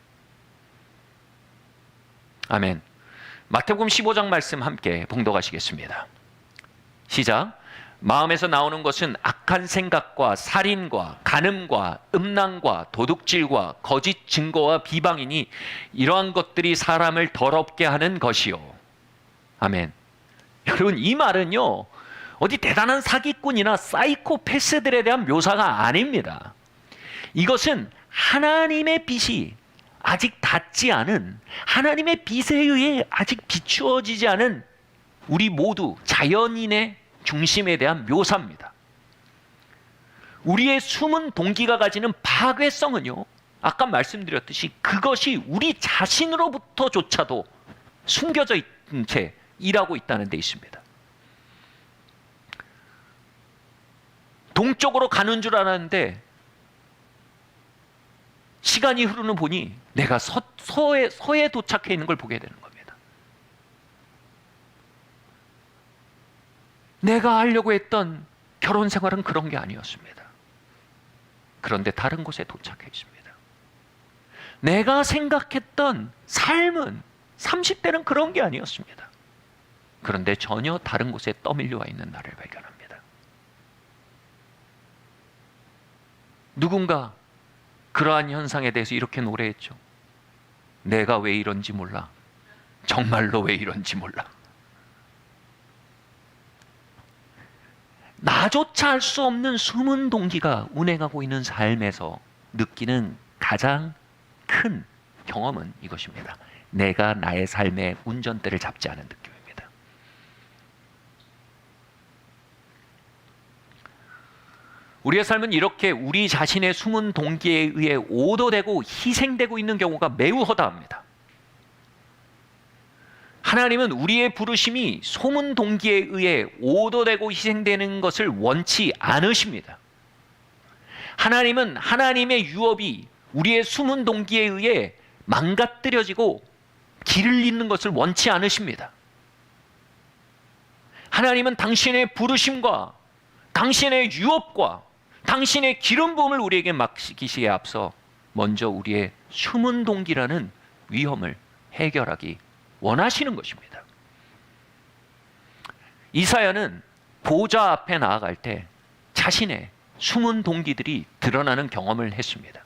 아멘. 마태복음 15장 말씀 함께 봉독하시겠습니다. 시작. 마음에서 나오는 것은 악한 생각과 살인과 간음과 음란과 도둑질과 거짓 증거와 비방이니 이러한 것들이 사람을 더럽게 하는 것이요. 아멘. 여러분, 이 말은요, 어디 대단한 사기꾼이나 사이코패스들에 대한 묘사가 아닙니다. 이것은 하나님의 빛이 아직 닿지 않은, 하나님의 빛에 의해 아직 비추어지지 않은 우리 모두 자연인의 중심에 대한 묘사입니다. 우리의 숨은 동기가 가지는 파괴성은요, 아까 말씀드렸듯이 그것이 우리 자신으로부터조차도 숨겨져 있는 채 일하고 있다는 데 있습니다. 동쪽으로 가는 줄 알았는데 시간이 흐르는 보니 내가 서에 도착해 있는 걸 보게 되는 겁니다. 내가 하려고 했던 결혼 생활은 그런 게 아니었습니다. 그런데 다른 곳에 도착해 있습니다. 내가 생각했던 삶은 30대는 그런 게 아니었습니다. 그런데 전혀 다른 곳에 떠밀려 와 있는 나를 발견합니다. 누군가 그러한 현상에 대해서 이렇게 노래했죠. 내가 왜 이런지 몰라. 정말로 왜 이런지 몰라. 나조차 알 수 없는 숨은 동기가 운행하고 있는 삶에서 느끼는 가장 큰 경험은 이것입니다. 내가 나의 삶의 운전대를 잡지 않은 느낌입니다. 우리의 삶은 이렇게 우리 자신의 숨은 동기에 의해 오도되고 희생되고 있는 경우가 매우 허다합니다. 하나님은 우리의 부르심이 소문 동기에 의해 오도되고 희생되는 것을 원치 않으십니다. 하나님은 하나님의 유업이 우리의 숨은 동기에 의해 망가뜨려지고 길을 잇는 것을 원치 않으십니다. 하나님은 당신의 부르심과 당신의 유업과 당신의 기름 부음을 우리에게 맡기시기에 앞서 먼저 우리의 숨은 동기라는 위험을 해결하기 원하시는 것입니다. 이사야는 보좌 앞에 나아갈 때 자신의 숨은 동기들이 드러나는 경험을 했습니다.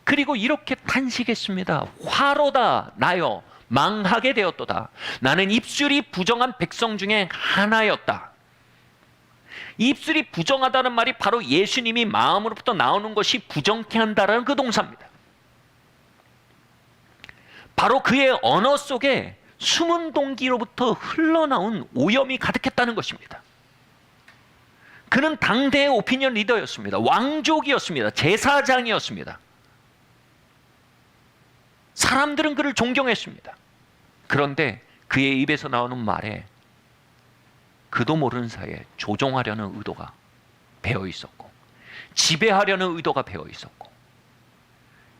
그리고 이렇게 탄식했습니다. 화로다 나여 망하게 되었도다. 나는 입술이 부정한 백성 중에 하나였다. 입술이 부정하다는 말이 바로 예수님이 마음으로부터 나오는 것이 부정케 한다라는 그 동사입니다. 바로 그의 언어 속에 숨은 동기로부터 흘러나온 오염이 가득했다는 것입니다. 그는 당대의 오피니언 리더였습니다. 왕족이었습니다. 제사장이었습니다. 사람들은 그를 존경했습니다. 그런데 그의 입에서 나오는 말에 그도 모르는 사이에 조종하려는 의도가 배어 있었고, 지배하려는 의도가 배어 있었고,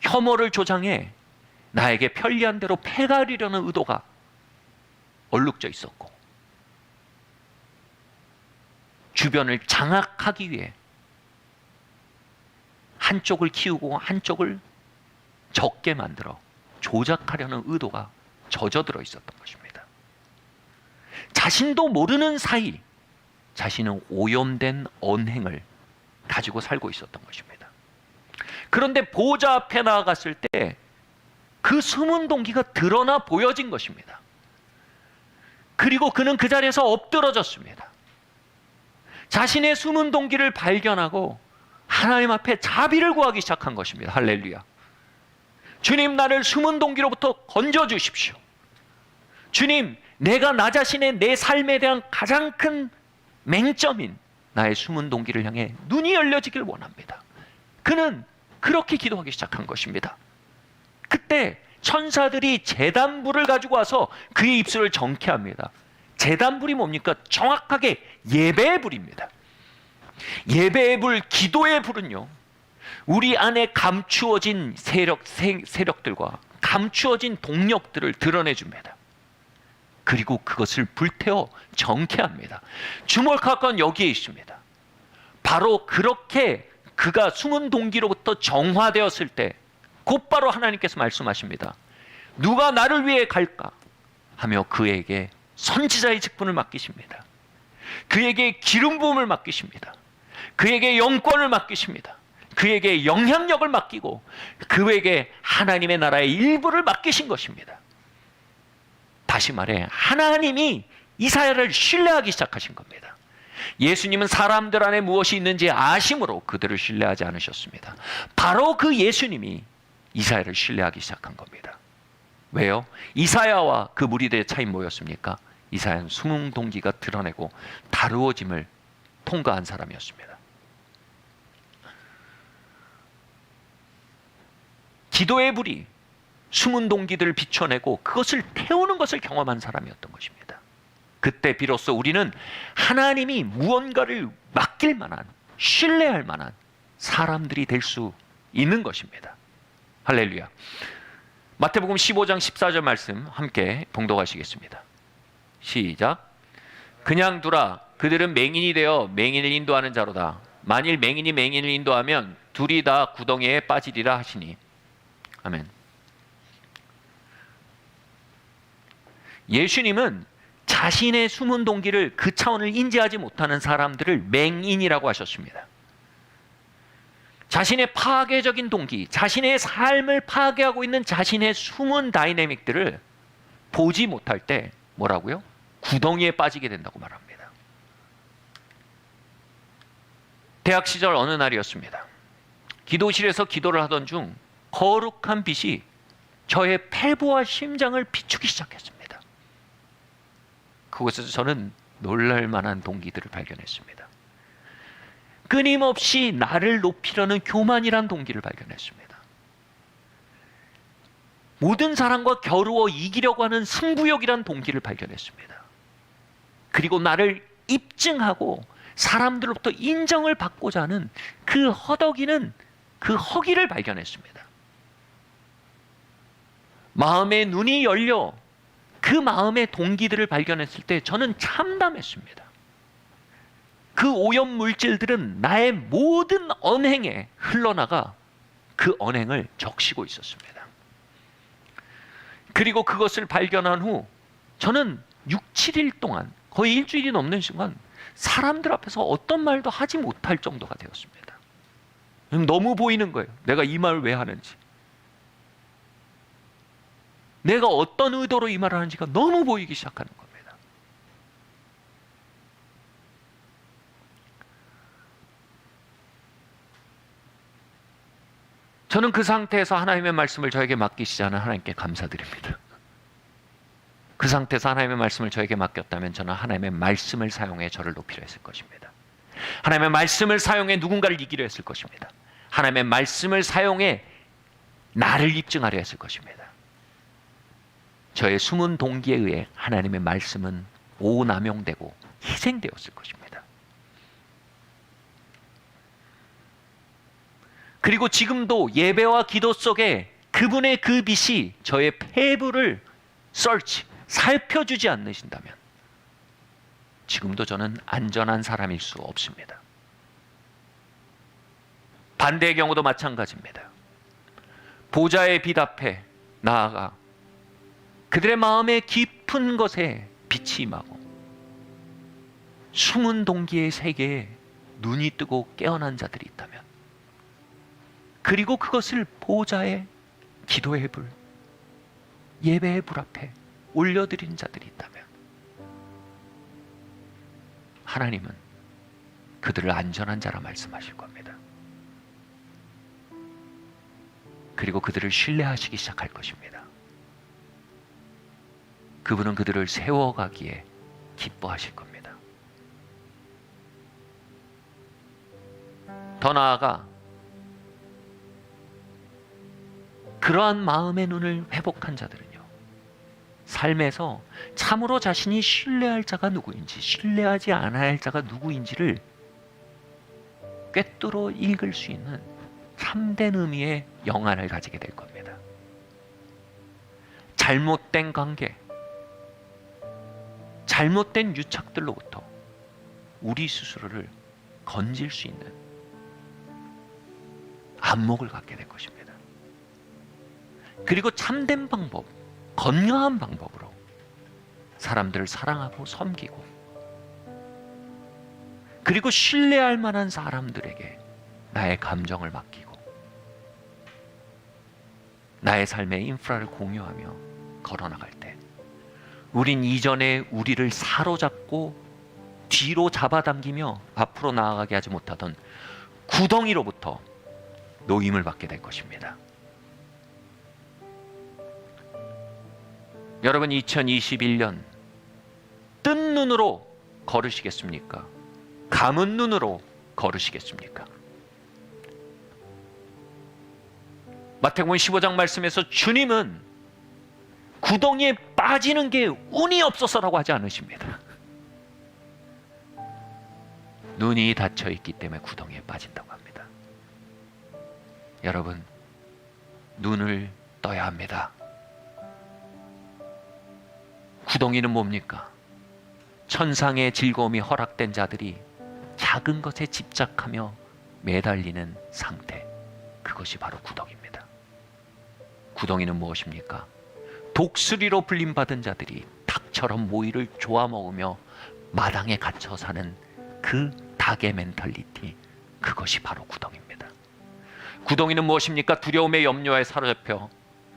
혐오를 조장해 나에게 편리한 대로 패가리려는 의도가 얼룩져 있었고, 주변을 장악하기 위해 한쪽을 키우고 한쪽을 적게 만들어 조작하려는 의도가 젖어들어 있었던 것입니다. 자신도 모르는 사이 자신은 오염된 언행을 가지고 살고 있었던 것입니다. 그런데 보좌 앞에 나아갔을 때 그 숨은 동기가 드러나 보여진 것입니다. 그리고 그는 그 자리에서 엎드러졌습니다. 자신의 숨은 동기를 발견하고 하나님 앞에 자비를 구하기 시작한 것입니다. 할렐루야. 주님, 나를 숨은 동기로부터 건져주십시오. 주님, 내가 나 자신의 내 삶에 대한 가장 큰 맹점인 나의 숨은 동기를 향해 눈이 열려지길 원합니다. 그는 그렇게 기도하기 시작한 것입니다. 그때 천사들이 제단불을 가지고 와서 그의 입술을 정케합니다. 제단불이 뭡니까? 정확하게 예배의 불입니다. 예배의 불, 기도의 불은요, 우리 안에 감추어진 세력들과 감추어진 동력들을 드러내줍니다. 그리고 그것을 불태워 정케합니다. 주목할 건 여기에 있습니다. 바로 그렇게 그가 숨은 동기로부터 정화되었을 때 곧바로 하나님께서 말씀하십니다. 누가 나를 위해 갈까? 하며 그에게 선지자의 직분을 맡기십니다. 그에게 기름 부음을 맡기십니다. 그에게 영권을 맡기십니다. 그에게 영향력을 맡기고 그에게 하나님의 나라의 일부를 맡기신 것입니다. 다시 말해 하나님이 이사야를 신뢰하기 시작하신 겁니다. 예수님은 사람들 안에 무엇이 있는지 아심으로 그들을 신뢰하지 않으셨습니다. 바로 그 예수님이 이사야를 신뢰하기 시작한 겁니다. 왜요? 이사야와 그 무리들의 차이 뭐였습니까? 이사야는 숨은 동기가 드러내고 다루어짐을 통과한 사람이었습니다. 기도의 불이 숨은 동기들을 비춰내고 그것을 태우는 것을 경험한 사람이었던 것입니다. 그때 비로소 우리는 하나님이 무언가를 맡길 만한, 신뢰할 만한 사람들이 될 수 있는 것입니다. 할렐루야. 마태복음 15장 14절 말씀 함께 봉독하시겠습니다. 시작. 그냥 두라. 그들은 맹인이 되어 맹인을 인도하는 자로다. 만일 맹인이 맹인을 인도하면 둘이 다 구덩이에 빠지리라 하시니. 아멘. 예수님은 자신의 숨은 동기를, 그 차원을 인지하지 못하는 사람들을 맹인이라고 하셨습니다. 자신의 파괴적인 동기, 자신의 삶을 파괴하고 있는 자신의 숨은 다이내믹들을 보지 못할 때 뭐라고요? 구덩이에 빠지게 된다고 말합니다. 대학 시절 어느 날이었습니다. 기도실에서 기도를 하던 중 거룩한 빛이 저의 폐부와 심장을 비추기 시작했습니다. 그곳에서 저는 놀랄 만한 동기들을 발견했습니다. 끊임없이 나를 높이려는 교만이란 동기를 발견했습니다. 모든 사람과 겨루어 이기려고 하는 승부욕이란 동기를 발견했습니다. 그리고 나를 입증하고 사람들로부터 인정을 받고자 하는 그 허덕이는 그 허기를 발견했습니다. 마음의 눈이 열려 그 마음의 동기들을 발견했을 때 저는 참담했습니다. 그 오염 물질들은 나의 모든 언행에 흘러나가 그 언행을 적시고 있었습니다. 그리고 그것을 발견한 후 저는 6, 7일 동안, 거의 일주일이 넘는 시간, 사람들 앞에서 어떤 말도 하지 못할 정도가 되었습니다. 너무 보이는 거예요. 내가 이 말을 왜 하는지. 내가 어떤 의도로 이 말을 하는지가 너무 보이기 시작하는 겁니다. 저는 그 상태에서 하나님의 말씀을 저에게 맡기시자는 하나님께 감사드립니다. 그 상태에서 하나님의 말씀을 저에게 맡겼다면 저는 하나님의 말씀을 사용해 저를 높이려 했을 것입니다. 하나님의 말씀을 사용해 누군가를 이기려 했을 것입니다. 하나님의 말씀을 사용해 나를 입증하려 했을 것입니다. 저의 숨은 동기에 의해 하나님의 말씀은 오남용되고 희생되었을 것입니다. 그리고 지금도 예배와 기도 속에 그분의 그 빛이 저의 폐부를 살펴주지 않으신다면 지금도 저는 안전한 사람일 수 없습니다. 반대의 경우도 마찬가지입니다. 보좌의 빛 앞에 나아가 그들의 마음의 깊은 것에 빛이 임하고 숨은 동기의 세계에 눈이 뜨고 깨어난 자들이 있다면, 그리고 그것을 보좌의 기도의 불, 예배의 불 앞에 올려드린 자들이 있다면 하나님은 그들을 안전한 자라 말씀하실 겁니다. 그리고 그들을 신뢰하시기 시작할 것입니다. 그분은 그들을 세워가기에 기뻐하실 겁니다. 더 나아가 그러한 마음의 눈을 회복한 자들은요, 삶에서 참으로 자신이 신뢰할 자가 누구인지, 신뢰하지 않아야 할 자가 누구인지를 꿰뚫어 읽을 수 있는 참된 의미의 영안을 가지게 될 겁니다. 잘못된 관계, 잘못된 유착들로부터 우리 스스로를 건질 수 있는 안목을 갖게 될 것입니다. 그리고 참된 방법, 건강한 방법으로 사람들을 사랑하고 섬기고, 그리고 신뢰할 만한 사람들에게 나의 감정을 맡기고 나의 삶의 인프라를 공유하며 걸어나갈 때 우린 이전에 우리를 사로잡고 뒤로 잡아당기며 앞으로 나아가게 하지 못하던 구덩이로부터 노임을 받게 될 것입니다. 여러분, 2021년 뜬 눈으로 걸으시겠습니까? 감은 눈으로 걸으시겠습니까? 마태복음 15장 말씀에서 주님은 구덩이에 빠지는 게 운이 없어서라고 하지 않으십니다. 눈이 닫혀 있기 때문에 구덩이에 빠진다고 합니다. 여러분, 눈을 떠야 합니다. 구덩이는 뭡니까? 천상의 즐거움이 허락된 자들이 작은 것에 집착하며 매달리는 상태, 그것이 바로 구덩입니다. 구덩이는 무엇입니까? 독수리로 불림받은 자들이 닭처럼 모이를 조아 먹으며 마당에 갇혀 사는 그 닭의 멘탈리티, 그것이 바로 구덩입니다. 구덩이는 무엇입니까? 두려움의 염려에 사로잡혀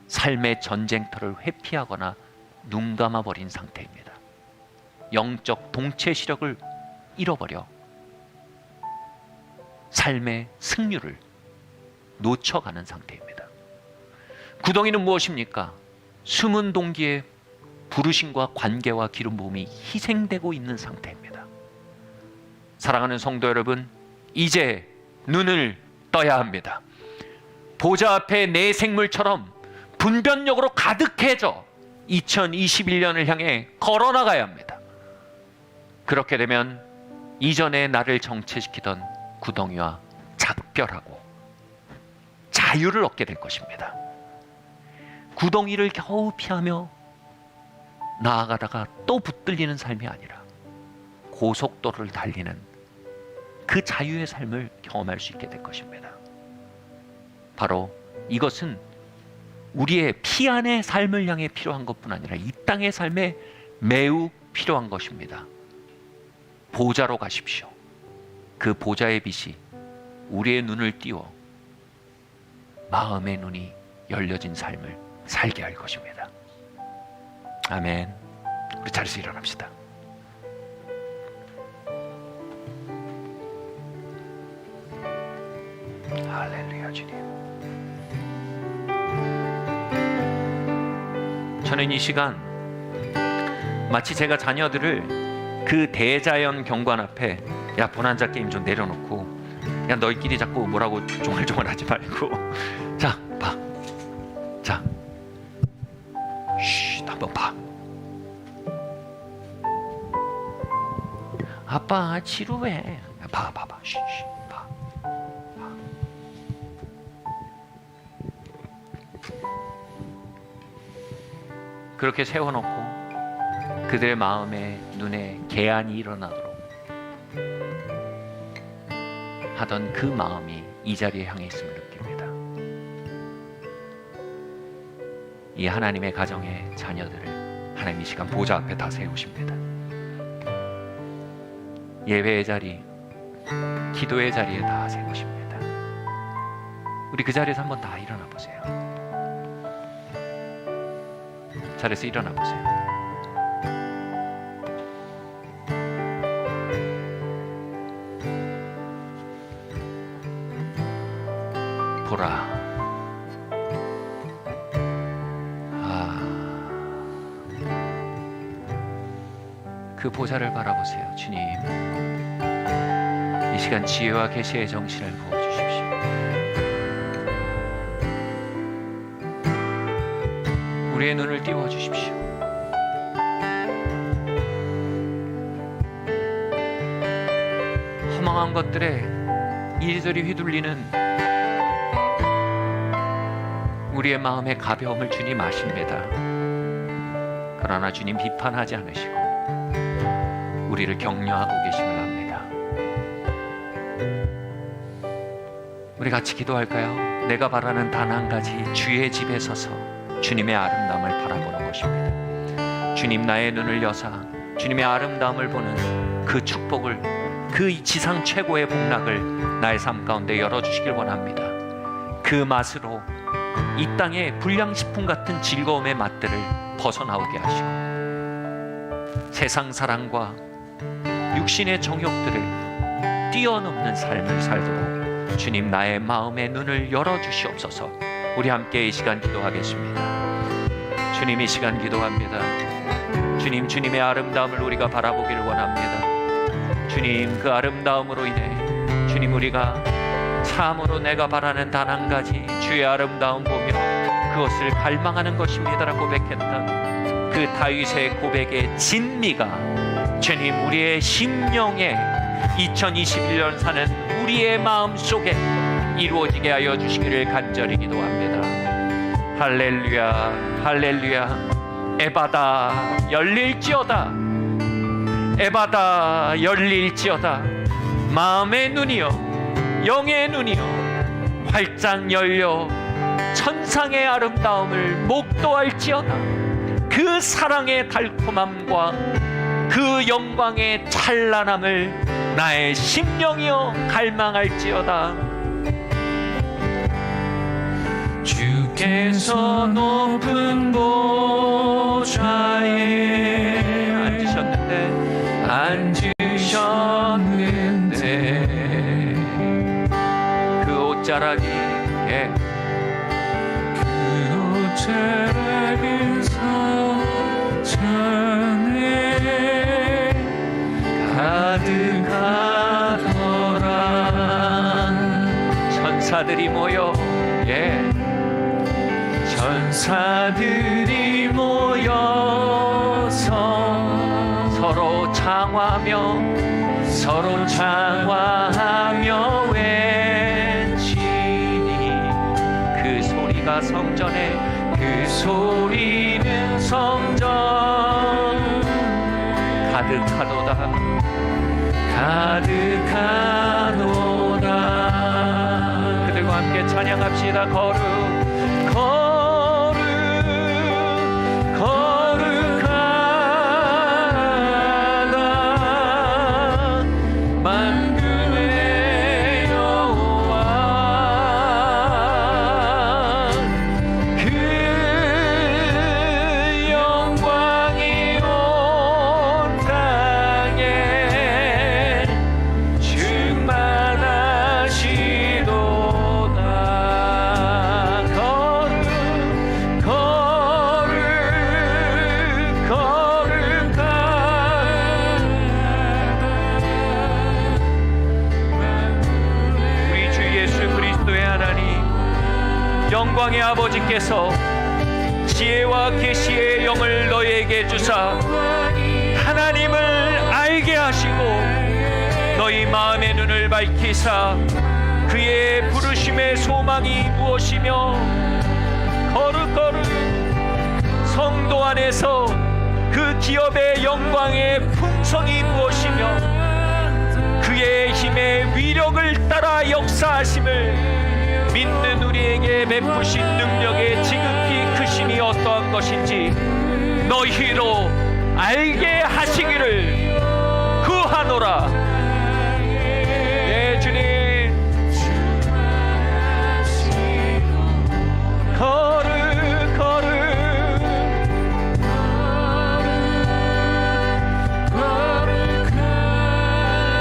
삶의 전쟁터를 회피하거나 눈 감아버린 상태입니다. 영적 동체 시력을 잃어버려 삶의 승률을 놓쳐가는 상태입니다. 구덩이는 무엇입니까? 숨은 동기에 부르심과 관계와 기름 부음이 희생되고 있는 상태입니다. 사랑하는 성도 여러분, 이제 눈을 떠야 합니다. 보좌 앞에 내 생물처럼 분변력으로 가득해져 2021년을 향해 걸어나가야 합니다. 그렇게 되면 이전에 나를 정체시키던 구덩이와 작별하고 자유를 얻게 될 것입니다. 구덩이를 겨우 피하며 나아가다가 또 붙들리는 삶이 아니라 고속도로를 달리는 그 자유의 삶을 경험할 수 있게 될 것입니다. 바로 이것은 우리의 피 안의 삶을 향해 필요한 것뿐 아니라 이 땅의 삶에 매우 필요한 것입니다. 보좌로 가십시오. 그 보좌의 빛이 우리의 눈을 띄워 마음의 눈이 열려진 삶을 살게 할 것입니다. 아멘. 우리 자리에서 일어납시다. 할렐루야. 주님, 저는 이 시간 마치 제가 자녀들을 그 대자연 경관 앞에, 야 bonanza 게임 좀 내려놓고, 야 너희끼리 자꾸 뭐라고 종알종알하지 말고 자 봐, 자 쉿 한번 봐. 아빠 지루해. 봐봐봐. 쉿 봐. 그렇게 세워놓고 그들의 마음에 눈에 개안이 일어나도록 하던 그 마음이 이 자리에 향해 있음을 느낍니다. 이 하나님의 가정의 자녀들을 하나님 이 시간 보좌 앞에 다 세우십니다. 예배의 자리, 기도의 자리에 다 세우십니다. 우리 그 자리에서 한번 다 일어나 보세요. 자리에서 일어나 보세요. 보라. 그 보좌를 바라보세요. 주님, 이 시간 지혜와 계시의 정신을 부어주십시오. 우리의 눈을 띄워주십시오. 허망한 것들에 이리저리 휘둘리는 우리의 마음의 가벼움을 주님 아십니다. 그러나 주님 비판하지 않으시고 우리를 격려하고 계심을 압니다. 우리 같이 기도할까요? 내가 바라는 단 한 가지, 주의 집에 서서 주님의 아름다움을 바라보는 것입니다. 주님, 나의 눈을 여사 주님의 아름다움을 보는 그 축복을, 그 지상 최고의 복락을 나의 삶 가운데 열어주시길 원합니다. 그 맛으로 이 땅의 불량식품 같은 즐거움의 맛들을 벗어나오게 하시고 세상 사랑과 육신의 정욕들을 뛰어넘는 삶을 살도록 주님, 나의 마음의 눈을 열어주시옵소서. 우리 함께 이 시간 기도하겠습니다. 주님, 이 시간 기도합니다. 주님, 주님의 아름다움을 우리가 바라보기를 원합니다. 주님, 그 아름다움으로 인해 주님, 우리가 참으로 내가 바라는 단 한 가지, 주의 아름다움 보며 그것을 갈망하는 것입니다라고 고백했던 그 다윗의 고백의 진미가 주님, 우리의 심령에 2021년 사는 우리의 마음 속에 이루어지게 하여 주시기를 간절히 기도합니다. 할렐루야, 할렐루야. 에바다 열릴지어다. 에바다 열릴지어다. 마음의 눈이여 영의 눈이여 활짝 열려 천상의 아름다움을 목도할지어다. 그 사랑의 달콤함과 그 영광의 찬란함을 나의 심령이여 갈망할지어다. 주께서 높은 보좌에 앉으셨는데 그 옷자락이 그 옷자락은 성전에 가득하더라. 천사들이 모여 천사들이 모여서 서로 장화하며 외치니 그 소리가 성전에 그 소리는 성전 가득하도다. 그들과 함께 찬양합시다. 영광의 아버지께서 지혜와 계시의 영을 너희에게 주사 하나님을 알게 하시고 너희 마음의 눈을 밝히사 그의 부르심의 소망이 무엇이며 거룩 성도 안에서 그 기업의 영광의 풍성이 무엇이며 그의 힘의 위력을 따라 역사하심을 믿는 우리에게 베푸신 능력의 지극히 크심이 어떠한 것인지 너희로 알게 하시기를 구하노라. 네, 주님.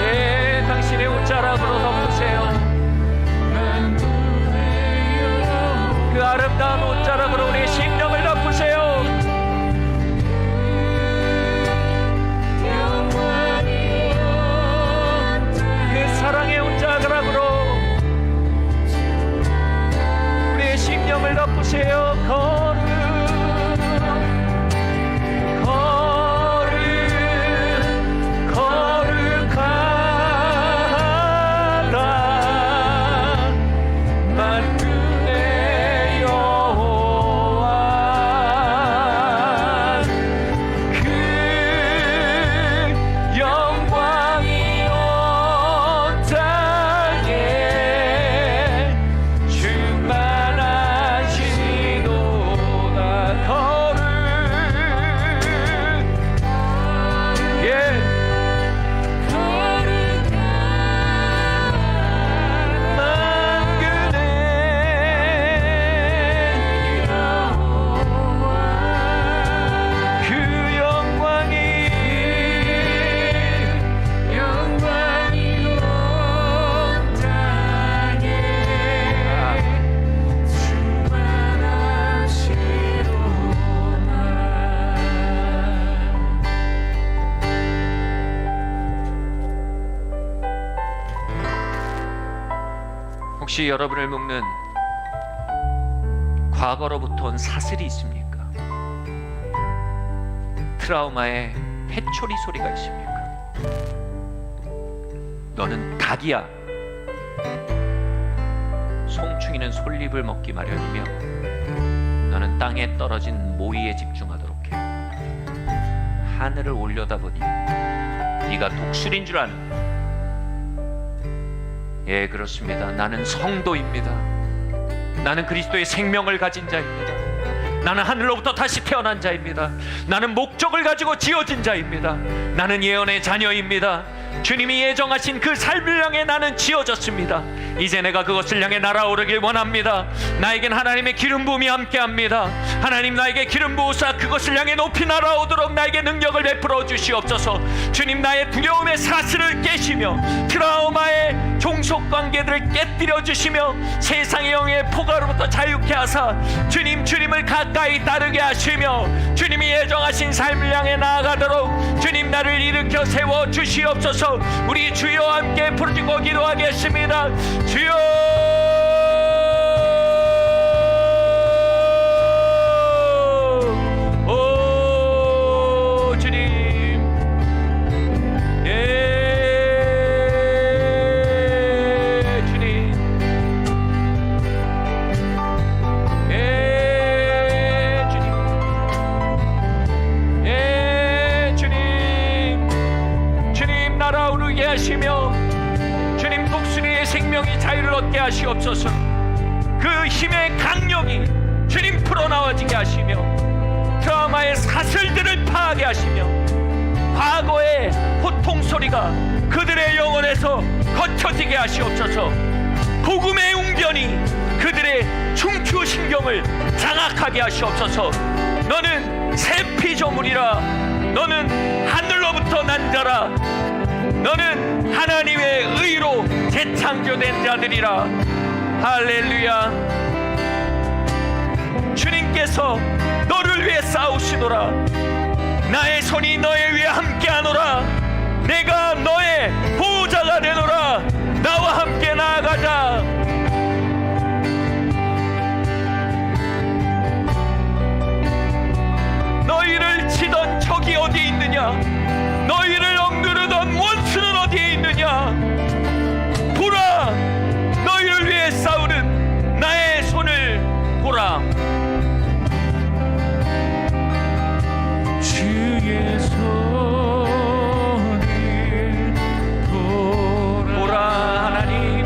예, 당신의 옷자락으로 덮으세요. 그 아름다운 옷자락으로 우리의 심령을 덮으세요. 그 사랑의 옷자락으로 우리의 심령을 덮으세요. 혹시 여러분을 묶는 과거로부터 온 사슬이 있습니까? 트라우마의 회초리 소리가 있습니까? 너는 닭이야. 송충이는 솔잎을 먹기 마련이며 너는 땅에 떨어진 모이에 집중하도록 해. 하늘을 올려다보니 네가 독수리인 줄 아는. 예, 그렇습니다. 나는 성도입니다. 나는 그리스도의 생명을 가진 자입니다. 나는 하늘로부터 다시 태어난 자입니다. 나는 목적을 가지고 지어진 자입니다. 나는 예언의 자녀입니다. 주님이 예정하신 그 삶을 향해 나는 지어졌습니다. 이제 내가 그것을 향해 날아오르길 원합니다. 나에겐 하나님의 기름 부음이 함께합니다. 하나님, 나에게 기름 부으사 그것을 향해 높이 날아오도록 나에게 능력을 베풀어 주시옵소서. 주님, 나의 두려움의 사슬을 깨시며 트라우마의 종속관계들을 깨뜨려 주시며 세상의 영의 포가로부터 자유케 하사 주님을 가까이 따르게 하시며 주님이 예정하신 삶을 향해 나아가도록 주님 나를 일으켜 세워 주시옵소서. 우리 주여 함께 부르짖고 기도하겠습니다. 주여, 오 주님, 예 주님, 예 주님, 예 주님, 주님 날아오르게 하시며 주님 독수리의 생명이 자유를 얻게 하시옵소서. 그 힘의 강력이 주님 풀어나와지게 하시며 트라우마의 사슬들을 파하게 하시며 과거의 호통 소리가 그들의 영혼에서 거쳐지게 하시옵소서. 복음의 웅변이 그들의 중추신경을 장악하게 하시옵소서. 너는 새 피조물이라, 너는 하늘로부터 난 자라, 너는 하나님의 의로 재창조된 자들이라. 할렐루야. 주님께서 너를 위해 싸우시노라. 나의 손이 너의 위에 함께하노라. 내가 너의 보호자가 되노라. 나와 함께 나아가자. 너희를 치던 적이 어디에 있느냐? 너희를 억누르던 원수는 어디에 있느냐? 보라, 너희를 위해 싸우는 나의 손을 보라. 주의 손을 보라. 하나님,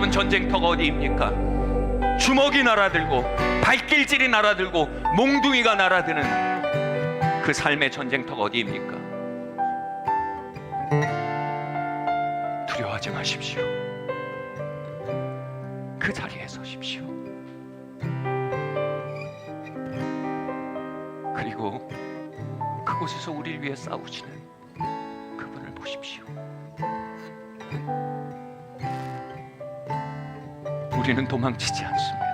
여러분, 전쟁터가 어디입니까? 주먹이 날아들고 발길질이 날아들고 몽둥이가 날아드는 그 삶의 전쟁터가 어디입니까? 두려워하지 마십시오. 그 자리에 서십시오. 그리고 그곳에서 우리를 위해 싸우시는 그분을 보십시오. 우리는 도망치지 않습니다.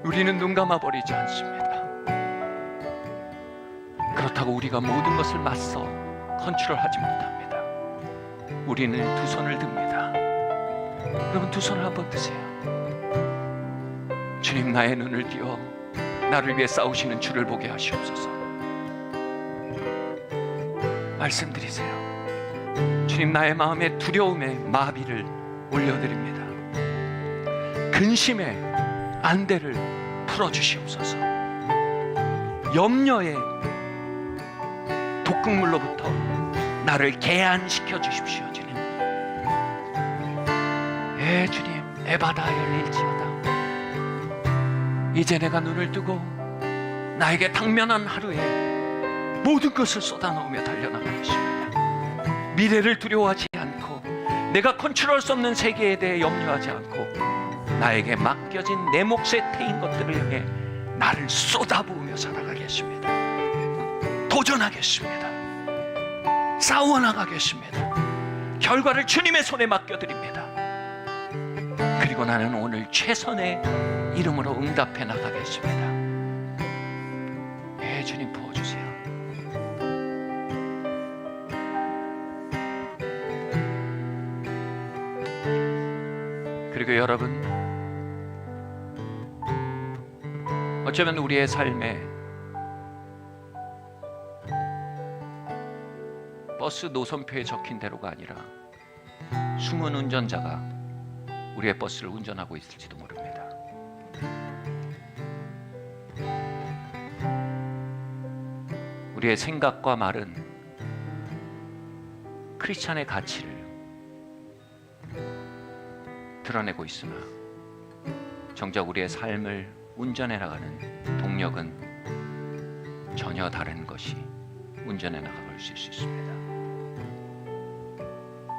우리는 눈 감아버리지 않습니다. 그렇다고 우리가 모든 것을 맞서 컨트롤하지 못합니다. 우리는 두 손을 듭니다. 여러분, 두 손을 한번 드세요. 주님, 나의 눈을 띄어 나를 위해 싸우시는 주를 보게 하시옵소서. 말씀드리세요. 주님, 나의 마음에 두려움의 마비를 올려드립니다. 근심의 안대를 풀어주시옵소서. 염려의 독극물로부터 나를 개안시켜 주십시오. 주님, 주님, 에바다 열릴지어다. 이제 내가 눈을 뜨고 나에게 당면한 하루에 모든 것을 쏟아넣으며 달려나가겠습니다. 미래를 두려워하지 않고 내가 컨트롤할 수 없는 세계에 대해 염려하지 않고 나에게 맡겨진 내 몫에 태인 것들을 향해 나를 쏟아부으며 살아가겠습니다. 도전하겠습니다. 싸워나가겠습니다. 결과를 주님의 손에 맡겨드립니다. 그리고 나는 오늘 최선의 이름으로 응답해 나가겠습니다. 주님, 부어주세요. 그리고 여러분, 어쩌면 우리의 삶에 버스 노선표에 적힌 대로가 아니라 숨은 운전자가 우리의 버스를 운전하고 있을지도 모릅니다. 우리의 생각과 말은 크리스찬의 가치를 드러내고 있으나 정작 우리의 삶을 운전해 나가는 동력은 전혀 다른 것이 운전해 나가볼 수 있습니다.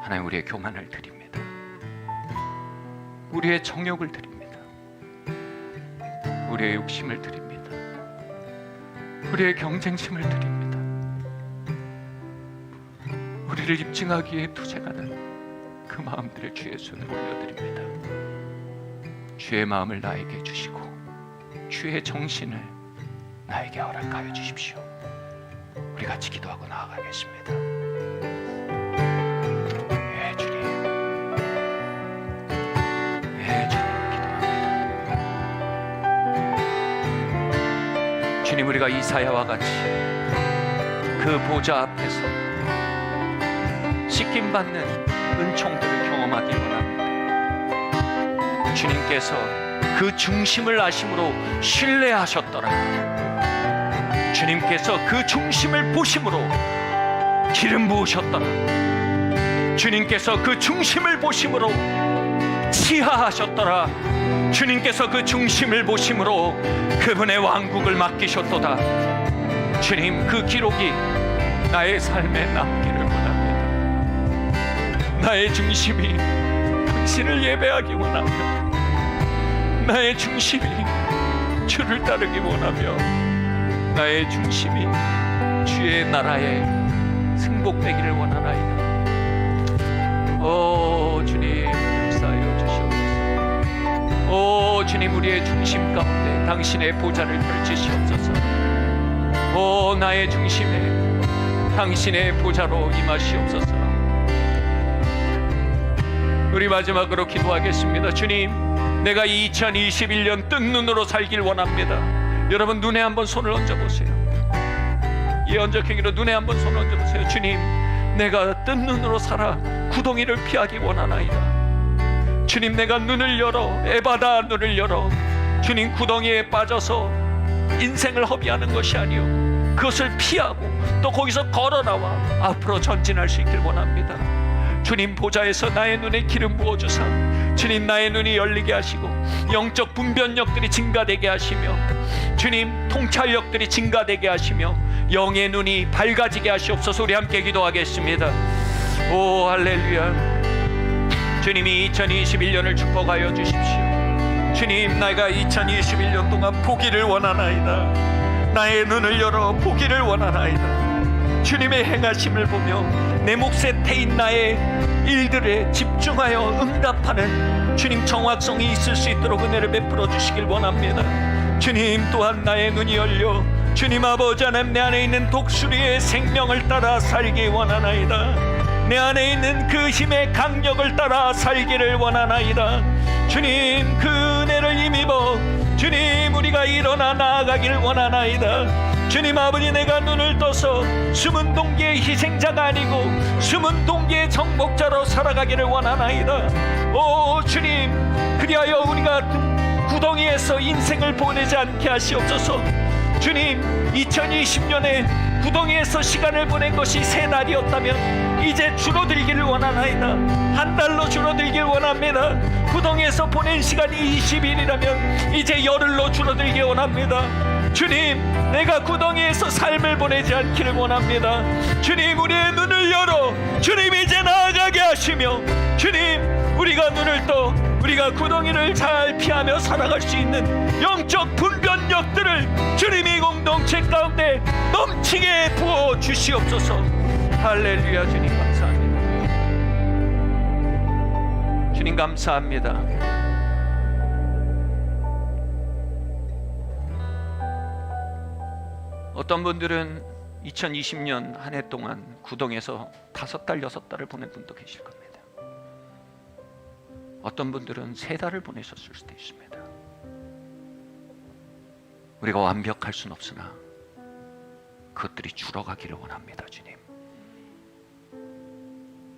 하나님, 우리의 교만을 드립니다. 우리의 정욕을 드립니다. 우리의 욕심을 드립니다. 우리의 경쟁심을 드립니다. 우리를 입증하기에 투쟁하는 그 마음들을 주의 손에 올려드립니다. 주의 마음을 나에게 주시고 주의 정신을 나에게 허락하여 주십시오. 우리 같이 기도하고 나아가겠습니다. 주님, 기도합니다. 주님, 우리가 이사야와 같이 그 보좌 앞에서 씻김받는 은총들을 경험하기 원합니다. 주님께서 그 중심을 아심으로 신뢰하셨더라. 주님께서 그 중심을 보심으로 기름 부으셨더라. 주님께서 그 중심을 보심으로 치하하셨더라. 주님께서 그 중심을 보심으로 그분의 왕국을 맡기셨도다. 주님, 그 기록이 나의 삶에 남기를 원합니다. 나의 중심이 당신을 예배하기 원하며, 나의 중심이 주를 따르기 원하며, 나의 중심이 주의 나라에 승복되기를 원하나이다. 오 주님, 역사하여 주시옵소서. 오 주님, 우리의 중심 가운데 당신의 보좌를 펼치시옵소서. 오 나의 중심에 당신의 보좌로 임하시옵소서. 우리 마지막으로 기도하겠습니다. 주님, 내가 2021년 뜬 눈으로 살길 원합니다. 여러분, 눈에 한번 손을 얹어보세요. 이 언적행위로 눈에 한번 손을 얹어보세요. 주님, 내가 뜬 눈으로 살아 구덩이를 피하기 원하나이다. 주님, 내가 눈을 열어, 에바다 눈을 열어 주님, 구덩이에 빠져서 인생을 허비하는 것이 아니오, 그것을 피하고 또 거기서 걸어나와 앞으로 전진할 수 있길 원합니다. 주님, 보좌에서 나의 눈에 기름 부어주사 주님, 나의 눈이 열리게 하시고 영적 분별력들이 증가되게 하시며, 주님, 통찰력들이 증가되게 하시며 영의 눈이 밝아지게 하시옵소서. 우리 함께 기도하겠습니다. 오 할렐루야. 주님이 2021년을 축복하여 주십시오. 주님, 내가 2021년 동안 보기를 원하나이다. 나의 눈을 열어 보기를 원하나이다. 주님의 행하심을 보며 내 몫에 태인 나의 일들에 집중하여 응답하는 주님 정확성이 있을 수 있도록 은혜를 베풀어 주시길 원합니다. 주님, 또한 나의 눈이 열려 주님 아버지 하나님, 내 안에 있는 독수리의 생명을 따라 살기 원하나이다. 내 안에 있는 그 힘의 강력을 따라 살기를 원하나이다. 주님, 그 은혜를 힘입어 주님, 우리가 일어나 나아가길 원하나이다. 주님 아버지, 내가 눈을 떠서 숨은 동기의 희생자가 아니고 숨은 동기의 정복자로 살아가기를 원하나이다. 오 주님, 그리하여 우리가 구덩이에서 인생을 보내지 않게 하시옵소서. 주님, 2020년에 구덩이에서 시간을 보낸 것이 3달이었다면 이제 줄어들기를 원하나이다. 한 달로 줄어들길 원합니다. 구덩이에서 보낸 시간이 20일이라면 이제 열흘로 줄어들기 원합니다. 주님, 내가 구덩이에서 삶을 보내지 않기를 원합니다. 주님, 우리의 눈을 열어 주님 이제 나아가게 하시며, 주님, 우리가 눈을 떠 우리가 구덩이를 잘 피하며 살아갈 수 있는 영적 분별력들을 주님이 공동체 가운데 넘치게 부어 주시옵소서. 할렐루야. 주님 감사합니다. 주님 감사합니다. 어떤 분들은 2020년 한 해 동안 구덩이에서 5달, 6달을 보낸 분도 계실 겁니다. 어떤 분들은 3달을 보내셨을 수도 있습니다. 우리가 완벽할 수는 없으나 그것들이 줄어가기를 원합니다. 주님,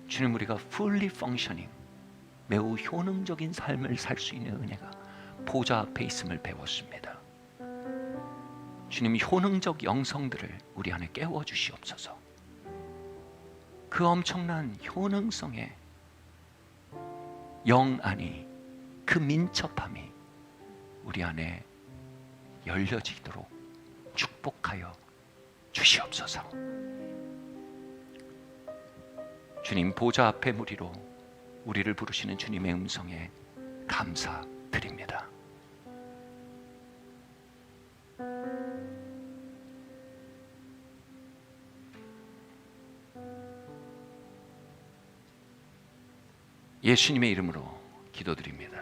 주님, 우리가 fully functioning, 매우 효능적인 삶을 살 수 있는 은혜가 보좌 앞에 있음을 배웠습니다. 주님, 효능적 영성들을 우리 안에 깨워주시옵소서. 그 엄청난 효능성의 영 안이, 그 민첩함이 우리 안에 열려지도록 축복하여 주시옵소서. 주님, 보좌 앞에 무리로 우리를 부르시는 주님의 음성에 감사드립니다. 예수님의 이름으로 기도드립니다.